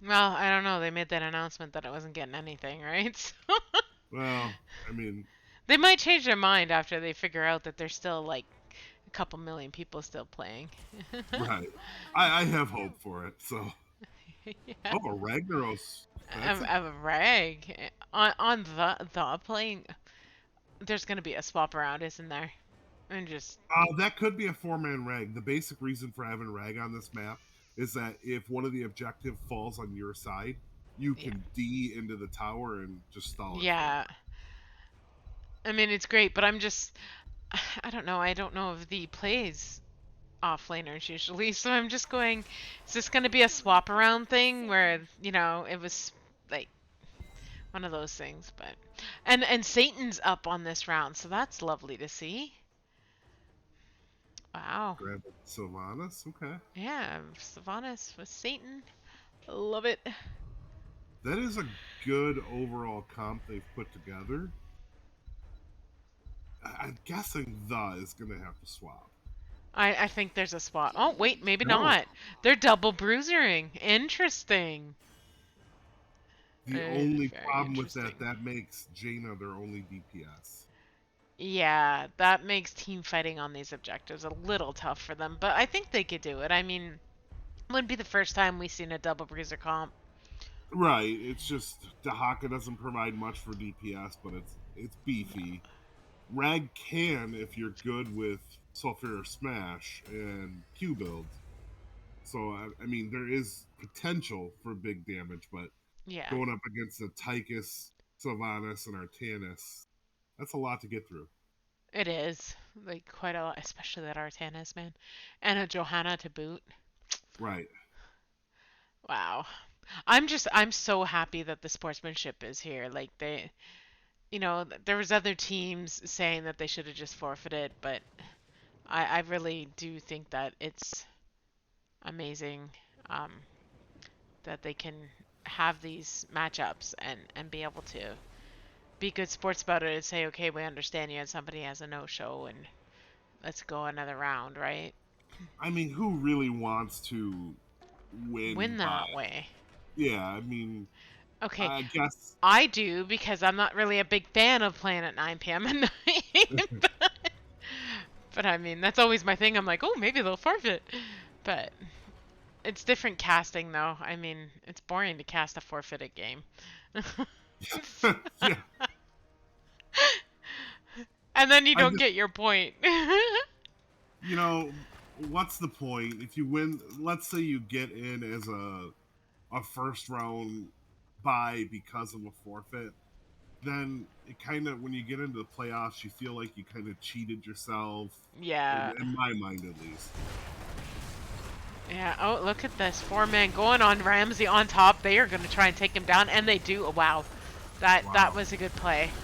well, I don't know. They made that announcement that it wasn't getting anything, right? Well, I mean, They might change their mind after they figure out that there's still like a couple million people still playing. right. I have hope for it. So, Yeah. oh, a Ragnaros That's a A rag on the playing. There's gonna be a swap around, isn't there? And just that could be a 4-man rag. The basic reason for having rag on this map is that if one of the objective falls on your side, you yeah, can D into the tower and just stall it forever. yeah. I mean, it's great, but I'm just I don't know. I don't know if the plays offlaners usually, so I'm just going. Is this gonna be a swap around thing where it was like one of those things? But and Satan's up on this round, so that's lovely to see. Wow. Grab Sylvanas, okay. Yeah, Sylvanas with Satan. Love it. That is a good overall comp they've put together. I'm guessing the is going to have to swap. I think there's a spot. Oh, wait, maybe No, not. They're double bruisering. Interesting. the only Very problem with that, interesting. that makes Jaina their only DPS. Yeah, that makes team fighting on these objectives a little tough for them, but I think they could do it. I mean, it wouldn't be the first time we've seen a double bruiser comp. Right, it's just Dahaka doesn't provide much for DPS, but it's beefy. Rag can if you're good with Sulfur Smash and Q build. So I mean, there is potential for big damage, but Yeah, going up against the Tychus, Sylvanas, and Artanis, that's a lot to get through. it is. Like, quite a lot, especially that Artanis, man. And a Johanna to boot. Right. Wow. I'm so happy that the sportsmanship is here. Like, there was other teams saying that they should have just forfeited, but I really do think that it's amazing um, that they can have these matchups and be able to be good sports about it and say, okay, we understand you and somebody has a no-show and let's go another round, right? I mean, who really wants to win Win by? that way. Yeah, I mean, Okay, I guess. I do because I'm not really a big fan of playing at 9 p.m. at night. But I mean, that's always my thing. I'm like, oh, maybe they'll forfeit. But it's different casting, though. I mean, it's boring to cast a forfeited game. Yeah, And then you I don't just, get your point. you know, what's the point if you win? Let's say you get in as a first round bye because of a forfeit. Then it kind of, when you get into the playoffs, you feel like you kind of cheated yourself. Yeah. In my mind, at least. Yeah. Oh, look at this. 4-man going on Ramsey on top. They are going to try and take him down, and they do. Oh, wow. That Wow. was a good play.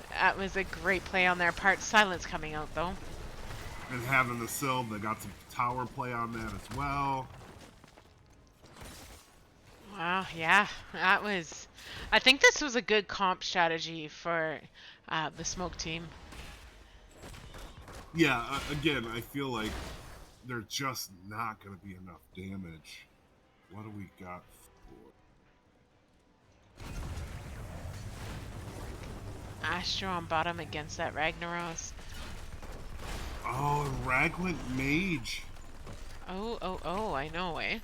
That was a great play on their part. Silence coming out, though. And having the Sylve, they got some tower play on that as well. Wow, yeah, that was. I think this was a good comp strategy for the smoke team. Yeah, again, I feel like they're just not going to be enough damage. What do we got for? Astro on bottom against that Ragnaros. Oh, Rag went Mage. Oh, oh, oh, I know, eh?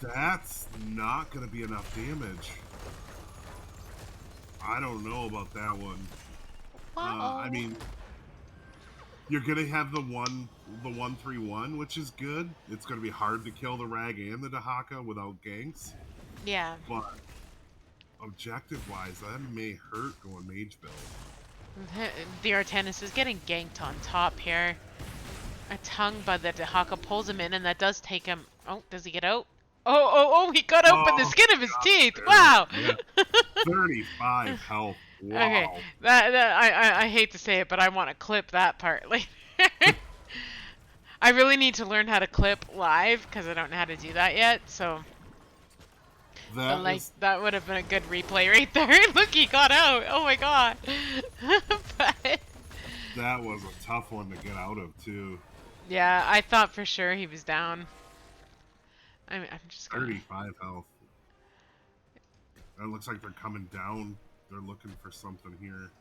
That's not going to be enough damage. I don't know about that one. I Uh-oh. mean, you're gonna have the 1-3-1, which is good. It's gonna be hard to kill the Rag and the Dahaka without ganks, Yeah. but objective wise, that may hurt going Mage build. The Artanis is getting ganked on top here. A tongue, but the Dahaka pulls him in, and that does take him. Oh, does he get out? Oh, oh, oh, he got out by the Oh, skin of his got teeth. there. Wow. Yeah. 35 health. Wow. Okay, I hate to say it, but I want to clip that part later. I really need to learn how to clip live because I don't know how to do that yet. So, but That like is that would have been a good replay right there. Look, he got out. Oh my god. But that was a tough one to get out of too. yeah, I thought for sure he was down. I'm just gonna. 35 health. It looks like they're coming down. They're looking for something here.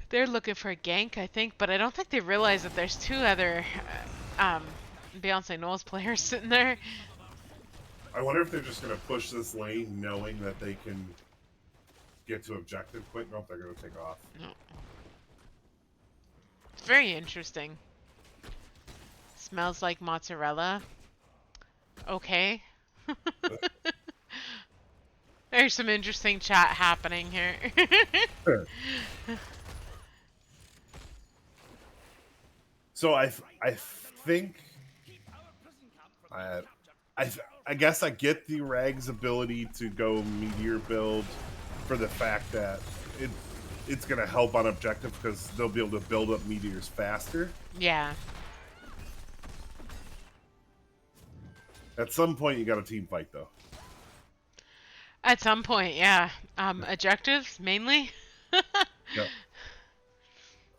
They're looking for a gank, I think, but I don't think they realize that there's two other Beyonce Knowles players sitting there. I wonder if they're just going to push this lane knowing that they can get to objective quick. Nope, they're going to take off. No. It's very interesting. Smells like mozzarella. Okay. There's some interesting chat happening here. So I think I guess I get the Rag's ability to go meteor build for the fact that it's going to help on objective because they'll be able to build up meteors faster. Yeah. At some point, you got a team fight though. At some point, yeah. Objectives mainly. Yep.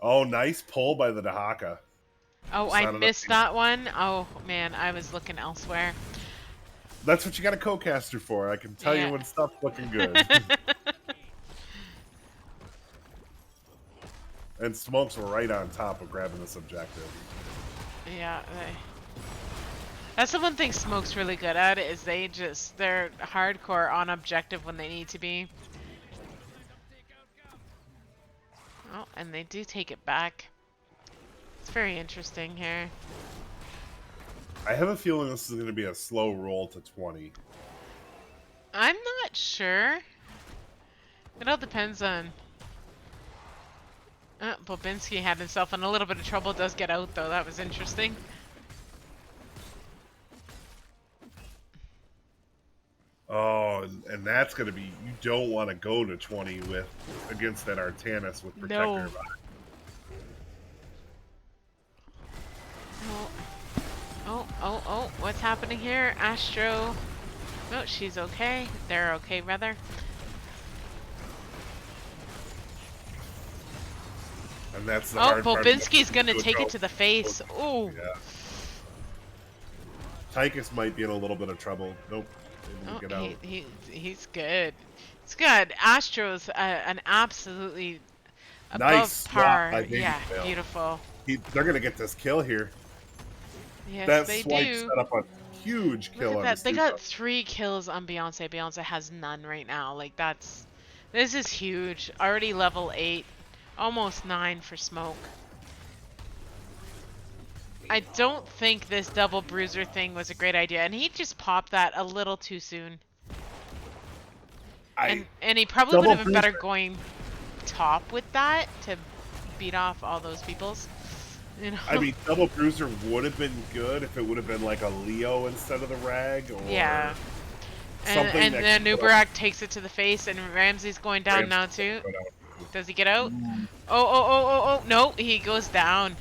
Oh, nice pull by the Dahaka. Oh, I missed that one. Oh man, I was looking elsewhere. That's what you got a co-caster for. I can tell you when stuff's looking good. And Smoke's right on top of grabbing this objective. Yeah, that's the one thing Smoke's really good at is they're hardcore on objective when they need to be. Oh, and they do take it back. It's very interesting here. I have a feeling this is going to be a slow roll to 20. I'm not sure. It all depends on... Bobinski had himself in a little bit of trouble. Does get out, though. That was interesting. Oh, and that's going to be... You don't want to go to 20 against that Artanis with Protector. No. Oh, what's happening here? Astro. No, she's okay. They're okay, rather. And that's the hard part. Bobinski's gonna take it to the face. Ooh. Yeah. Tychus might be in a little bit of trouble. Nope. Get out. He's good. It's good. Astro's an absolutely above nice par. Yeah, beautiful. They're gonna get this kill here. Yes, that they swipe do. set up a huge kill. Look at that. They got 3 kills on Beyonce. Beyonce has none right now. Like this is huge. Already level 8, almost 9 for Smoke. I don't think this double bruiser thing was a great idea, and he just popped that a little too soon. And he probably would have been better going top with that to beat off all those peoples. You know? I mean, double bruiser would have been good if it would have been like a Leo instead of the Rag, or yeah. And then Nubarak takes it to the face, and Ramsey's going down now too. Does he get out? Oh! No, he goes down.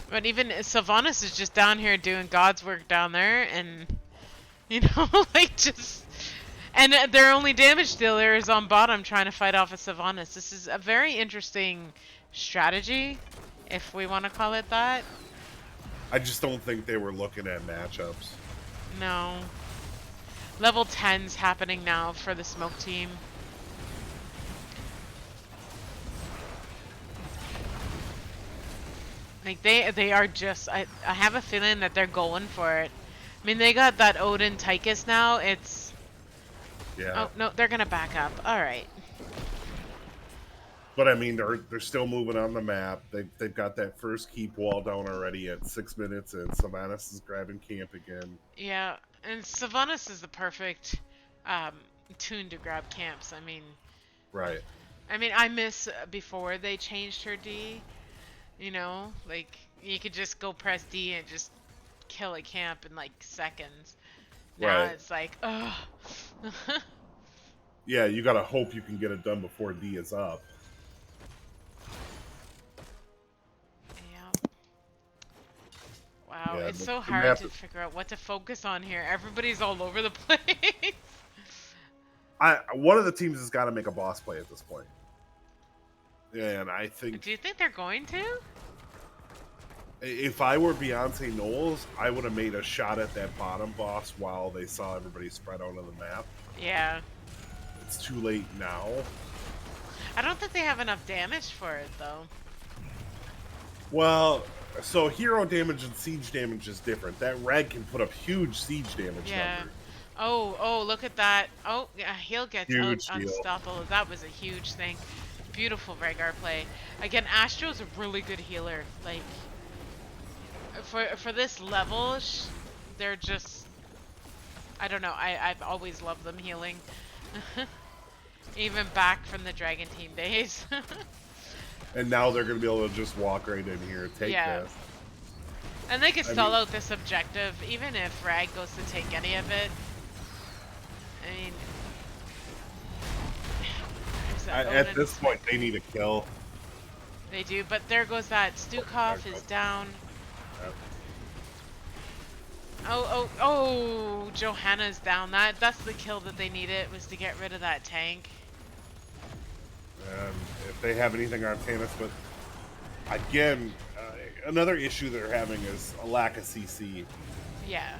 But even Sylvanas is just down here doing God's work down there, and you know, like just. And their only damage dealer is on bottom trying to fight off a Sylvanas. This is a very interesting strategy, if we want to call it that. I just don't think they were looking at matchups. No. Level 10's happening now for the Smoke team. Like they are just I have a feeling that they're going for it. I mean, they got that Odin Tychus now. It's yeah. Oh no, they're gonna back up. All right. But I mean, they're still moving on the map. They've got that first keep wall down already at 6 minutes, and Sylvanas is grabbing camp again. Yeah, and Sylvanas is the perfect tune to grab camps. I mean, right. I mean, I miss before they changed her D. You know, like you could just go press D and just kill a camp in like seconds. Now it's like, ugh. Yeah, you gotta hope you can get it done before D is up. Yeah. Wow, it's so hard to figure out what to focus on here. Everybody's all over the place. One of the teams has got to make a boss play at this point. And I think... Do you think they're going to? If I were Beyonce Gnolls, I would have made a shot at that bottom boss while they saw everybody spread out on the map. Yeah. It's too late now. I don't think they have enough damage for it, though. Well, so hero damage and siege damage is different. That rag can put up huge siege damage Yeah. numbers. Oh, look at that. Oh, yeah, heal gets out Huge deal. unstoppable. That was a huge thing. Beautiful Rhaegar play. Again, Astro's a really good healer. Like, for this level, they're just... I don't know. I've always loved them healing. Even back from the Dragon Team days. And now they're going to be able to just walk right in here and take Yeah. this. And they can I stall mean, out this objective, even if Rag goes to take any of it. I mean... there's that at Odin this point, Smith. they need a kill. They do, but there goes that. Stukov is down. Oh, Johanna's down. That's the kill that they needed, was to get rid of that tank. And if they have anything on Tannis, but again, another issue they're having is a lack of CC. Yeah.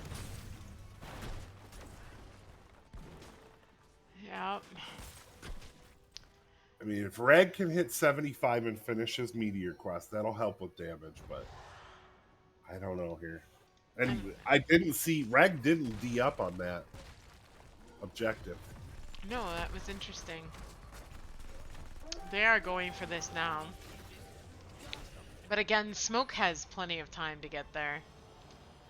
Yep. I mean, if Rag can hit 75 and finish his Meteor Quest, that'll help with damage, but I don't know here. And I didn't see, Rag didn't D up on that objective. No, that was interesting. They are going for this now. But again, Smoke has plenty of time to get there.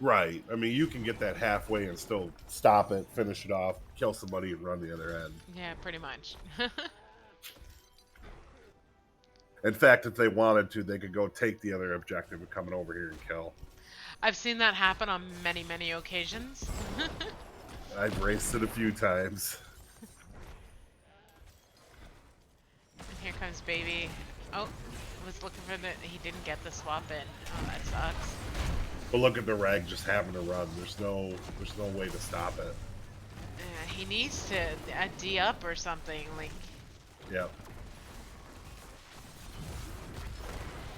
Right. I mean, you can get that halfway and still stop it, finish it off, kill somebody, and run the other end. Yeah, pretty much. In fact, if they wanted to, they could go take the other objective and come over here and kill. I've seen that happen on many, many occasions. I've raced it a few times. And here comes Baby. Oh, was looking for the... he didn't get the swap in. Oh, that sucks. But look at the Rag just having to run. There's no way to stop it. He needs to D up or something, like... Yep.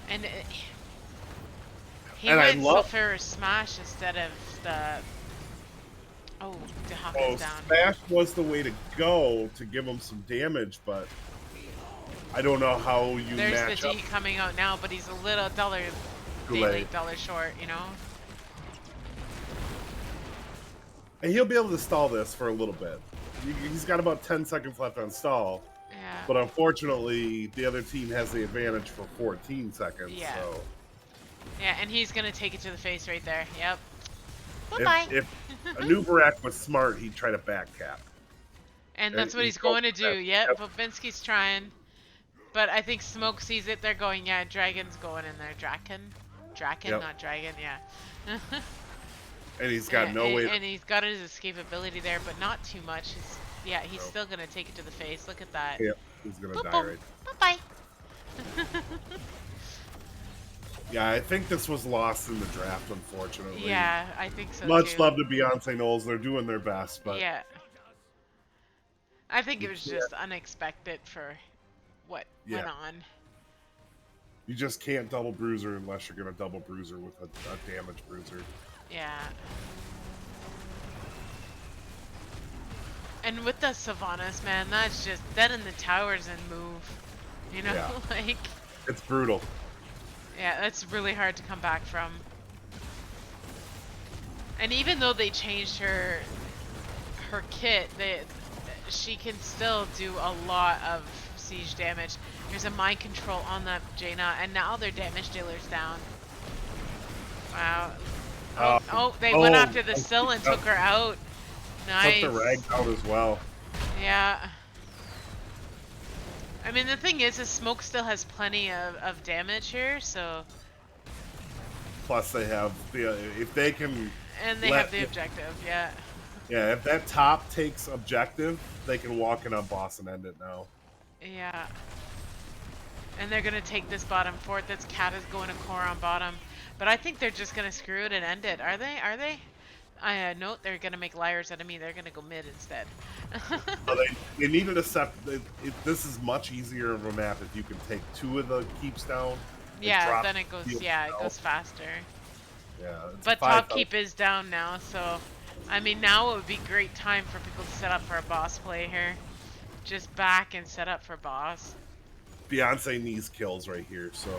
And he And I went love- Sulfur Smash instead of the... Oh, Dehawk Oh, is down. Smash was the way to go to give him some damage, but I don't know how you There's match the up. D coming out now, but he's a little Too daily late. dollar short, you know? And he'll be able to stall this for a little bit. He's got about 10 seconds left on stall. Yeah. But unfortunately, the other team has the advantage for 14 seconds. Yeah. So Yeah, and he's gonna take it to the face right there. Yep. Bye-bye. if Anubarak was smart, he'd try to back cap. And that's what he's he's going to going for do. that. Yep, Bobinski's trying. But I think Smoke sees it. They're going, yeah, Dragon's going in there. Draken, Yep. not Dragon, yeah. And he's got no way to... And he's got his escapability there, but not too much. He's No. still gonna take it to the face. Look at that. Yep, he's going to Boop, die boom. right. Bye-bye. Yeah, I think this was lost in the draft, unfortunately. Yeah, I think so Much too. love to Beyonce Knowles. They're doing their best, but Yeah. I think it was Yeah. just unexpected for what went Yeah. on. you just can't double bruiser unless you're going to double bruiser with a damage bruiser. Yeah. And with the Sylvanas, man, that's just dead in the towers and move. You know, Yeah. like, It's brutal. yeah, that's really hard to come back from. And even though they changed her kit, she can still do a lot of siege damage. There's a mind control on that Jaina, and now their damage dealer's down. Wow. They went after the Syl and took her out. Nice. Took the Rag out as well. Yeah. I mean, the thing is Smoke still has plenty of damage here, so... Plus, they have if they can. And they have the objective, yeah. Yeah, if that top takes objective, they can walk in on boss and end it now. Yeah. And they're gonna take this bottom fort. That's Cat is going to core on bottom. But I think they're just gonna screw it and end it. Are they? Are they? Note they're gonna make liars out of me. They're gonna go mid instead. They needed a this is much easier of a map if you can take 2 of the keeps down. and Yeah, drop then it goes. the Yeah, it down. goes faster. Yeah, it's But 5,000. top keep is down now, so I mean now it would be great time for people to set up for a boss play here. Just back and set up for boss. Beyonce needs kills right here, so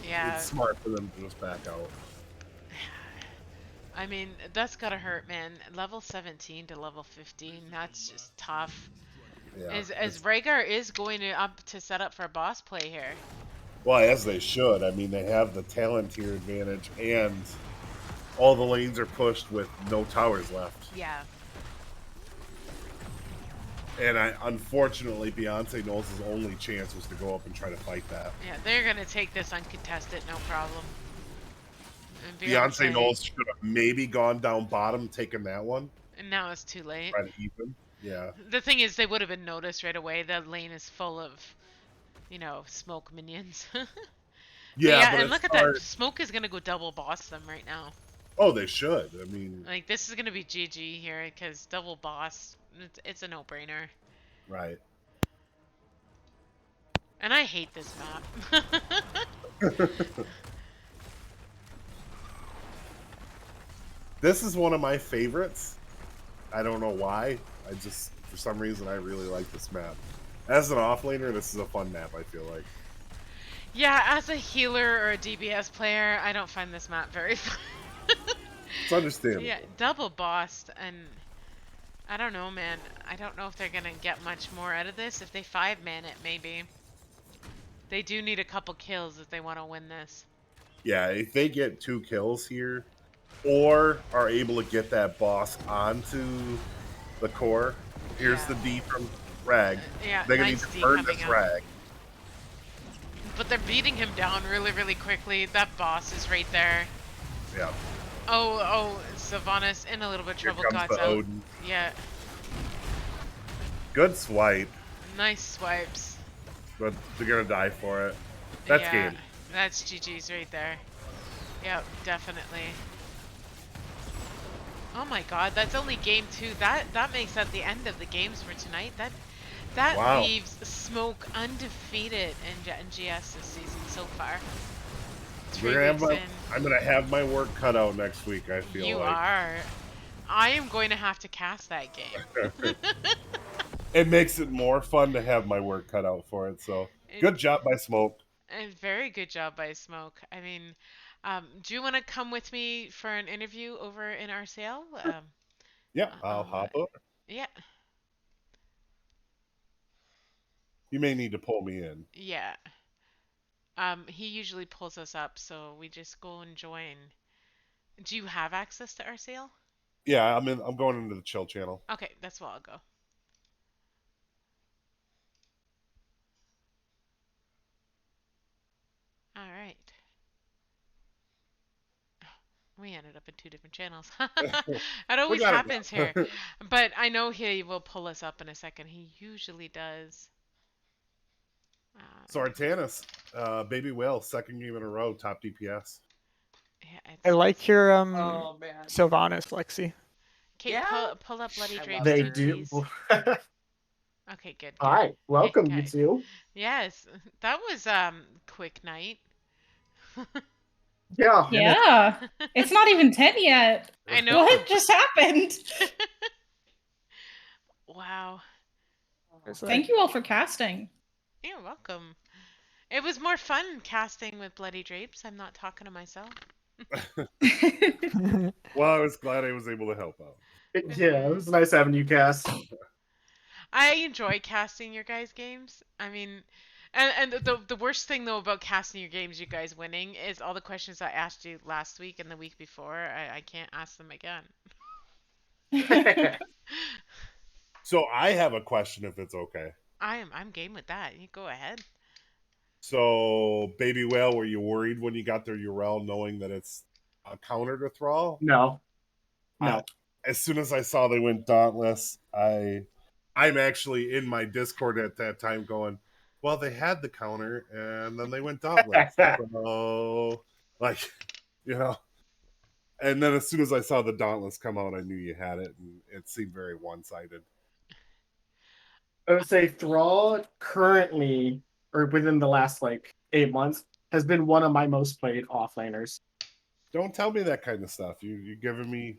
Yeah. It's smart for them to just back out. I mean, that's gotta hurt, man. Level 17 to level 15, that's just tough. Yeah, As it's Rhaegar is going to up to set up for boss play here. well as they should. I mean, they have the talent tier advantage, and all the lanes are pushed with no towers left. Yeah. And unfortunately, Beyonce Knowles' only chance was to go up and try to fight that. Yeah, they're gonna take this uncontested, no problem. And Beyonce Beyonce, Knowles should have maybe gone down bottom, taken that one, and now it's too late. try to even. Yeah, The thing is, they would have been noticed right away. The lane is full of, smoke minions. But yeah, yeah, but and it's look at that. hard. Smoke is gonna go double boss them right now. Oh, they should. I mean, Like, this is gonna be GG here, because double boss, it's a no-brainer. right. And I hate this map. This is one of my favorites. I don't know why. I just, for some reason, I really like this map. As an offlaner, this is a fun map, I feel like. Yeah, as a healer or a DBS player, I don't find this map very fun. It's understandable. Yeah, double bossed, and I don't know, man. I don't know if they're gonna get much more out of this. If they 5-man it, maybe. They do need a couple kills if they want to win this. Yeah, if they get 2 kills here, or are able to get that boss onto the core, here's Yeah. the D from Rag. Yeah, They're gonna nice need to D burn coming this up. Rag. But they're beating him down really, really quickly. That boss is right there. Yeah. Oh, Sylvanas in a little bit of Here trouble. comes God's the out. Odin. Yeah, Good swipe, nice swipes. but they're gonna die for it. That's Yeah, game. that's GG's right there. Yep, definitely. Oh my god, that's only game 2. That makes that the end of the games for tonight. That Wow. leaves Smoke undefeated in NGS this season so far. 3 We're gonna weeks have in. I'm gonna have my work cut out next week, I feel You like. are. I am going to have to cast that game. It makes it more fun to have my work cut out for it, so good job by Smoke. And very good job by Smoke. I mean, do you want to come with me for an interview over in RCL? Yeah, I'll hop up. Yeah, You may need to pull me in. yeah. He usually pulls us up, so we just go and join. Do you have access to RCL? Yeah, I'm going into the chill channel. Okay, that's where I'll go. All right. We ended up in 2 different channels. That always got it happens now. here. But I know he will pull us up in a second. He usually does. So Artanis, Baby Whale, second game in a row, top DPS. Yeah, I like your Oh man. Sylvanas, Lexi. Kate, Yeah. pull up Bloody I Drapes love They too, do. please. Okay, good. Hi, welcome you Okay. two. Yes, that was quick night. Yeah. Yeah. It's not even 10 yet. I know. What just happened? Wow. Thank you all for casting. You're welcome. It was more fun casting with Bloody Drapes. I'm not talking to myself. Well, I was glad I was able to help out. Yeah, it was nice having you cast. I enjoy casting your guys' games. I mean, and the worst thing though about casting your games, you guys winning, is all the questions I asked you last week and the week before. I can't ask them again. So I have a question, if it's okay. I'm game with that. You go ahead. So, Baby Whale, were you worried when you got their Urel, knowing that it's a counter to Thrall? No. No. As soon as I saw they went Dauntless, I'm actually in my Discord at that time going, well, they had the counter and then they went Dauntless. So, like, you know. And then as soon as I saw the Dauntless come out, I knew you had it, and it seemed very one-sided. I would say Thrall currently, or within the last 8 months, has been one of my most played offlaners. Don't tell me that kind of stuff. You're giving me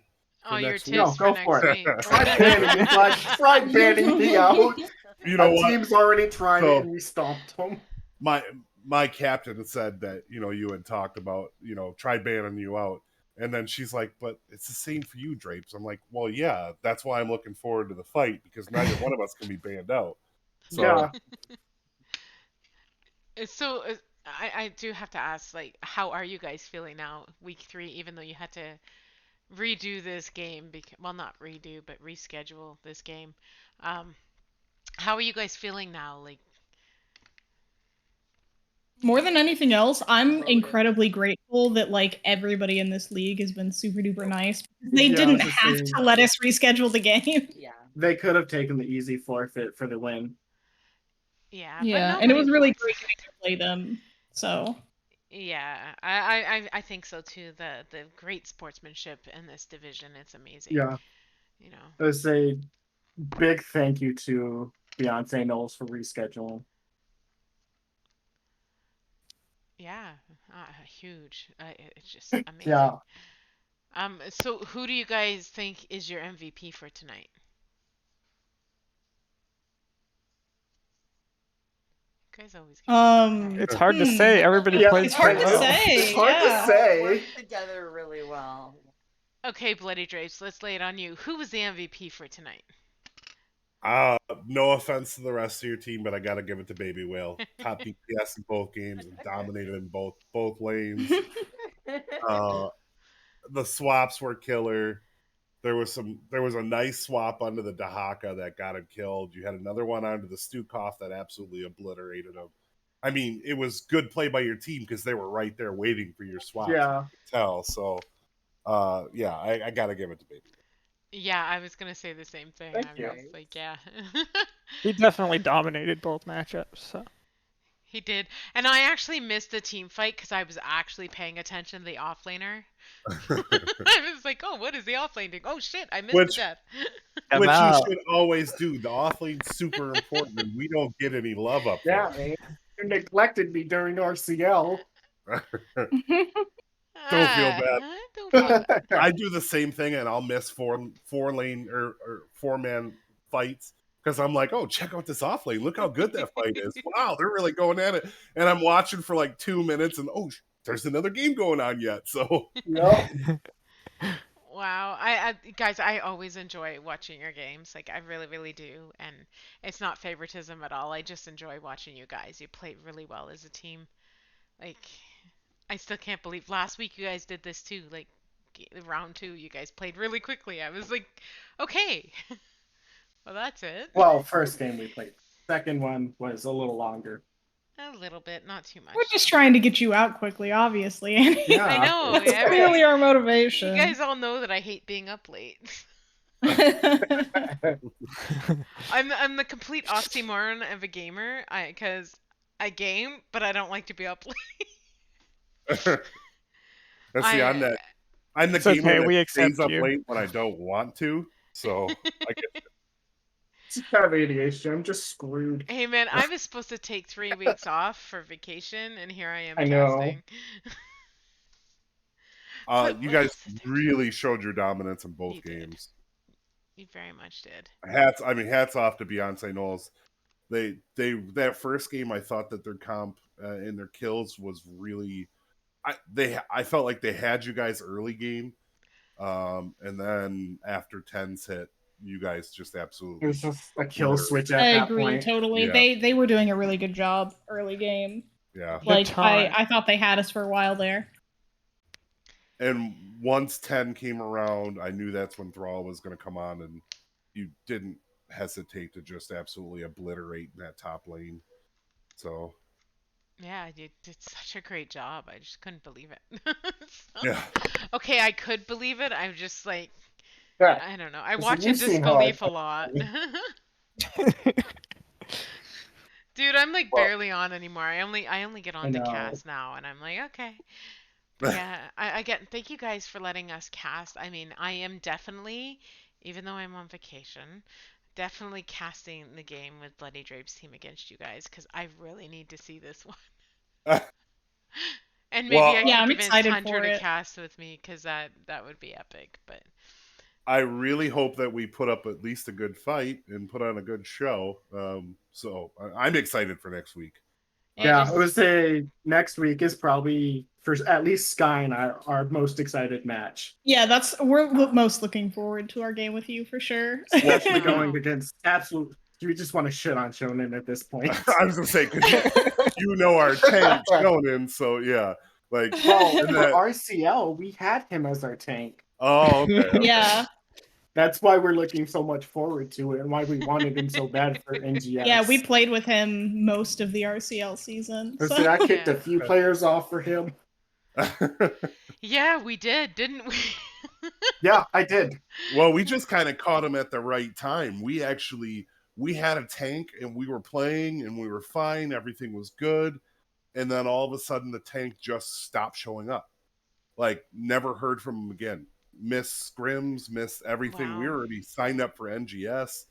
Oh, your next tips week. No, for go for next it. week. Try banning me out. You know Our what? team's already tried So- it and we stomped them. my my captain had said that you had talked about try banning you out, and then she's like, but it's the same for you, Drapes. I'm like, well, yeah, that's why I'm looking forward to the fight, because neither one of us can be banned out. So Yeah. So I do have to ask, like, how are you guys feeling now, week 3, even though you had to redo this game? Well, not redo, but reschedule this game. Um, how are you guys feeling now? Like, More than anything else, I'm incredibly grateful that like everybody in this league has been super duper nice. They Yeah, I didn't was just have saying, to let us reschedule the game. they could have taken the easy forfeit for the win. yeah, but Yeah, and it nobody was really wants great that. getting to play them. So Yeah, I think so too. The great sportsmanship in this division, it's amazing. Yeah. You know. I would say big thank you to Beyonce Knowles for rescheduling. Yeah, huge. It's just amazing. Yeah. So who do you guys think is your MVP for tonight? You guys always get quiet. It's hard to say. Everybody Yeah, plays it's hard pretty to well. say. It's hard to Yeah. say. Together really well. Okay, Bloody Drapes, let's lay it on you. Who was the MVP for tonight? no offense to the rest of your team, but I gotta give it to Baby Whale. Top DPS in both games and dominated in both lanes. The swaps were killer. There was a nice swap under the Dahaka that got him killed. You had another one onto the Stukov that absolutely obliterated him. I mean, it was good play by your team because they were right there waiting for your swaps. Yeah. You could tell. So, yeah, I got to give it to Baby. Yeah, I was gonna say the same thing. Thank I'm you. just like, yeah. He definitely dominated both matchups. So. He did. And I actually missed the team fight because I was actually paying attention to the offlaner. I was like, oh, what is the offlane doing? Oh shit, I missed the death. Which you should always do. The offlane's super important, and we don't get any love up there. Yeah, man. You neglected me during RCL. Don't feel bad. Don't feel bad. I do the same thing, and I'll miss four lane or 4-man fights because I'm like, oh, check out this off lane. Look how good that fight is. Wow, they're really going at it. And I'm watching for like 2 minutes, and oh, there's another game going on yet. So, Yep. Wow, I guys, I always enjoy watching your games. Like I really, really do, and it's not favoritism at all. I just enjoy watching you guys. You play really well as a team. Like I still can't believe last week you guys did this too. Like round 2, you guys played really quickly. I was like, okay, well that's it. Well, first game we played. Second one was a little longer. A little bit, not too much. We're just trying to get you out quickly, obviously. Yeah. I know. That's Yeah, clearly our you motivation. guys all know that I hate being up late. I'm the complete oxymoron of a gamer. Because I game, but I don't like to be up late. let's see, I'm the It's gamer okay, that we stays accept up you. late when I don't want to. So, I get It's kind of ADHD. I'm just screwed. Hey man, I was supposed to take 3 weeks off for vacation, and here I am I know. casting. you guys really showed your dominance in both You did. games. You very much did. Hats off to Beyonce Knowles. They that first game, I thought that their comp and their kills was really, I felt like they had you guys early game, and then after tens hit, you guys just absolutely. It was just a kill switch at I that agree point. totally. Yeah. They were doing a really good job early game. Yeah. Like I thought they had us for a while there. And once 10 came around, I knew that's when Thrall was going to come on, and you didn't hesitate to just absolutely obliterate that top lane. So Yeah, you did such a great job. I just couldn't believe it. yeah. Okay, I could believe it. I'm just like, Yeah. I don't know. I So watch in you've seen how I disbelief a lot. Dude, I'm like barely on anymore. I only get on the cast now, and I'm like, okay. Yeah, I get. Thank you guys for letting us cast. I mean, I am definitely, even though I'm on vacation, definitely casting the game with Bloody Drape's team against you guys because I really need to see this one. And maybe I can I'm convince excited Hunter for to it. cast with me because that would be epic. But I really hope that we put up at least a good fight and put on a good show. So I'm excited for next week. You Yeah, I just would say next week is probably for at least Sky and I our most excited match. Yeah, we're most looking forward to our game with you for sure. Especially Wow. going against absolute. You just want to shit on Shonen at this point. I was gonna say because you know our tank Shonen, so yeah, like Well, and for that. RCL, we had him as our tank. Oh, okay. Yeah. That's why we're looking so much forward to it and why we wanted him so bad for NGS. Yeah, we played with him most of the RCL season. So I kicked Yeah. a few players off for him. Yeah, we did, didn't we? Yeah, I did. Well, we just kind of caught him at the right time. We had a tank and we were playing and we were fine. Everything was good. And then all of a sudden the tank just stopped showing up. Like never heard from him again. Miss scrims, missed everything. Wow. We were already signed up for NGS.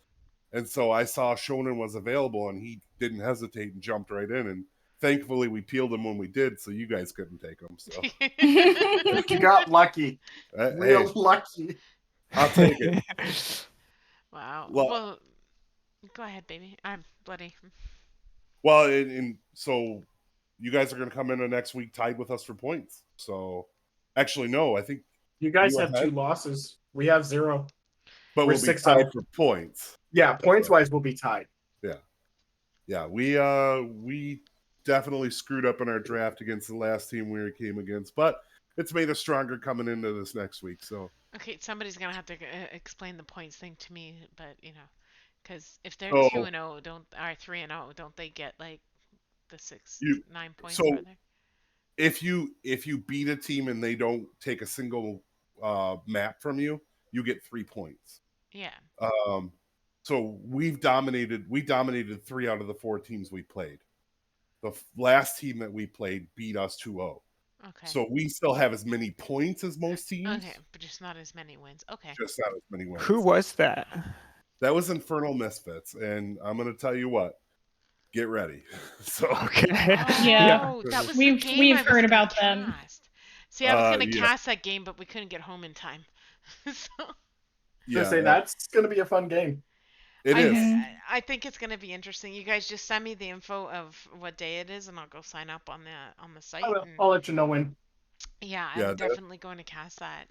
And so I saw Shonen was available and he didn't hesitate and jumped right in. And thankfully we peeled him when we did, so you guys couldn't take him. So You got lucky. Real hey, lucky. I'll take it. Wow. Well- Well, go ahead, baby. I'm bloody. Well, and so you guys are going to come into next week tied with us for points. So actually, no, I think, You guys You have ahead? 2 losses. We have 0. but We're we'll be 6 tied out. for points. Yeah, points wise, we'll be tied. Yeah, we definitely screwed up in our draft against the last team we came against, but it's made us stronger coming into this next week. So Okay, somebody's gonna have to explain the points thing to me, but because if they're Oh. 2-0, don't or 3-0, don't they get like the You- 9 points? so- Rather? if you beat a team and they don't take a single map from you, you get 3 points. Yeah. So we dominated 3 out of the 4 teams we played. The last team that we played beat us 2-0. Okay. So we still have as many points as most teams. Okay, but just not as many wins. Okay. Just not as many wins. Who was that? That was Infernal Misfits, and I'm gonna tell you what. Get ready. So Okay. Yeah. Oh, that was We've- the game we've I was heard gonna about them. cast. See, I was gonna yeah. cast that game, but we couldn't get home in time. So Yeah, say that's going to be a fun game. It is. I think it's gonna be interesting. You guys just send me the info of what day it is, and I'll go sign up on the site. And, I'll let you know when. yeah, Yeah, I'm definitely going to cast that.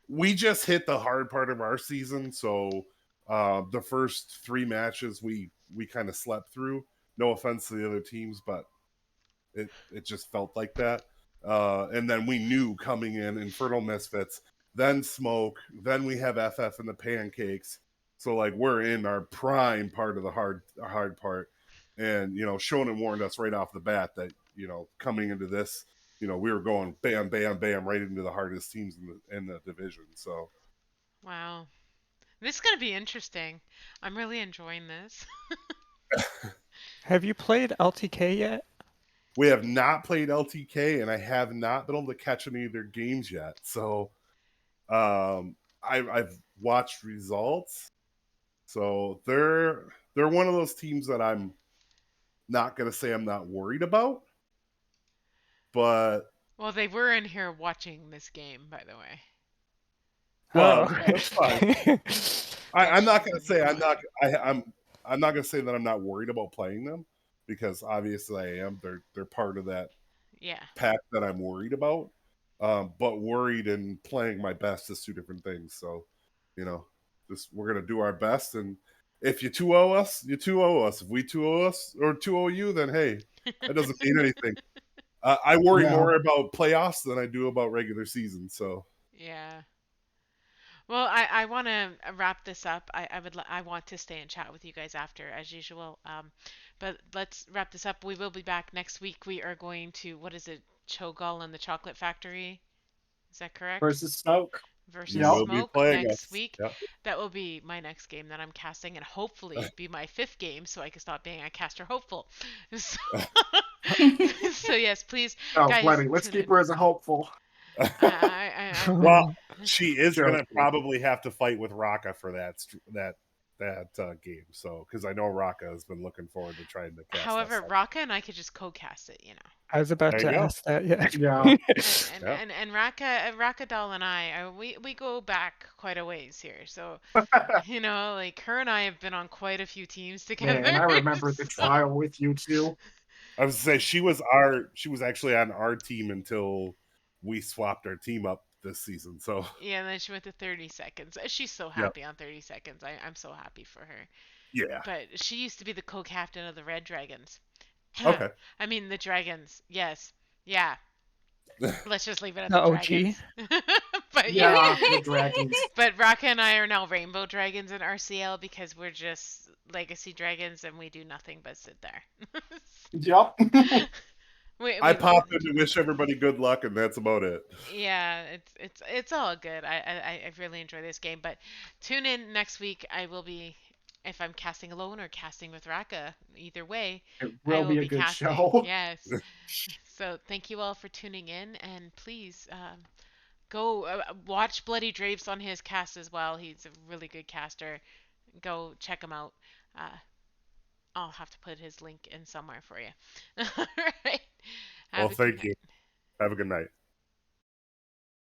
We just hit the hard part of our season, so the first 3 matches we kind of slept through. No offense to the other teams, but it just felt like that. And then we knew coming in Infernal Misfits, then Smoke, then we have FF and the Pancakes. So like we're in our prime part of the hard part. And Shonen warned us right off the bat that coming into this, we were going bam, bam, bam right into the hardest teams in the division. So Wow, this is gonna be interesting. I'm really enjoying this. Have you played LTK yet? we have not played LTK, and I have not been able to catch any of their games yet. So I've watched results. So they're one of those teams that I'm not gonna say I'm not worried about, but Well, they were in here watching this game, by the way. well, Oh. that's fine. I'm not gonna say I'm not gonna say that I'm not worried about playing them, because obviously I am. They're part of that Yeah. pack that I'm worried about. But worried and playing my best is 2 different things. So, we're gonna do our best, and if you 2-0 us, you 2-0 us. If we 2-0 us or 2-0 you, then hey, that doesn't mean anything. I worry more about playoffs than I do about regular season. So Yeah. Well, I want to wrap this up. I want to stay and chat with you guys after, as usual. But let's wrap this up. We will be back next week. We are going to, what is it, Cho'Gall and the Chocolate Factory? Is that correct? Versus Smoke. Versus you will be Smoke playing next us. week. Yeah. That will be my next game that I'm casting, and hopefully be my 5th game, so I can stop being a caster hopeful. So, so yes, please, Oh, guys. bloody. Let's keep her as a hopeful. Well, she is Joking. gonna probably have to fight with Raka for that game. So because I know Raka has been looking forward to trying to cast. However, that Raka and I could just co-cast it, I was about There to you go. ask that. Yeah. Yeah. And Raka Doll and I, we go back quite a ways here. So like her and I have been on quite a few teams together. Man, I remember the so- trial with you two. I was to say she was actually on our team until we swapped our team up this season. So Yeah, and then she went to 30 seconds. She's so yeah, happy on 30 seconds. I'm so happy for her. yeah, But she used to be the co-captain of the Red Dragons. okay. I mean the Dragons. Yes. Yeah. Let's just leave it at The the OG. Dragons. But yeah. Yeah, the dragons. But Raka and I are now Rainbow Dragons in RCL because we're just Legacy Dragons and we do nothing but sit there. Yup. I we pop in to wish everybody good luck, and that's about it. Yeah, it's all good. I really enjoy this game, but tune in next week. I will be if I'm casting alone or casting with Raka. Either way, It I will will be a be good casting. show. Yes. So thank you all for tuning in, and please go watch Bloody Drapes on his cast as well. He's a really good caster. Go check him out. Uh, I'll have to put his link in somewhere for you. All right. Well, Have a good thank night. you. Have a good night.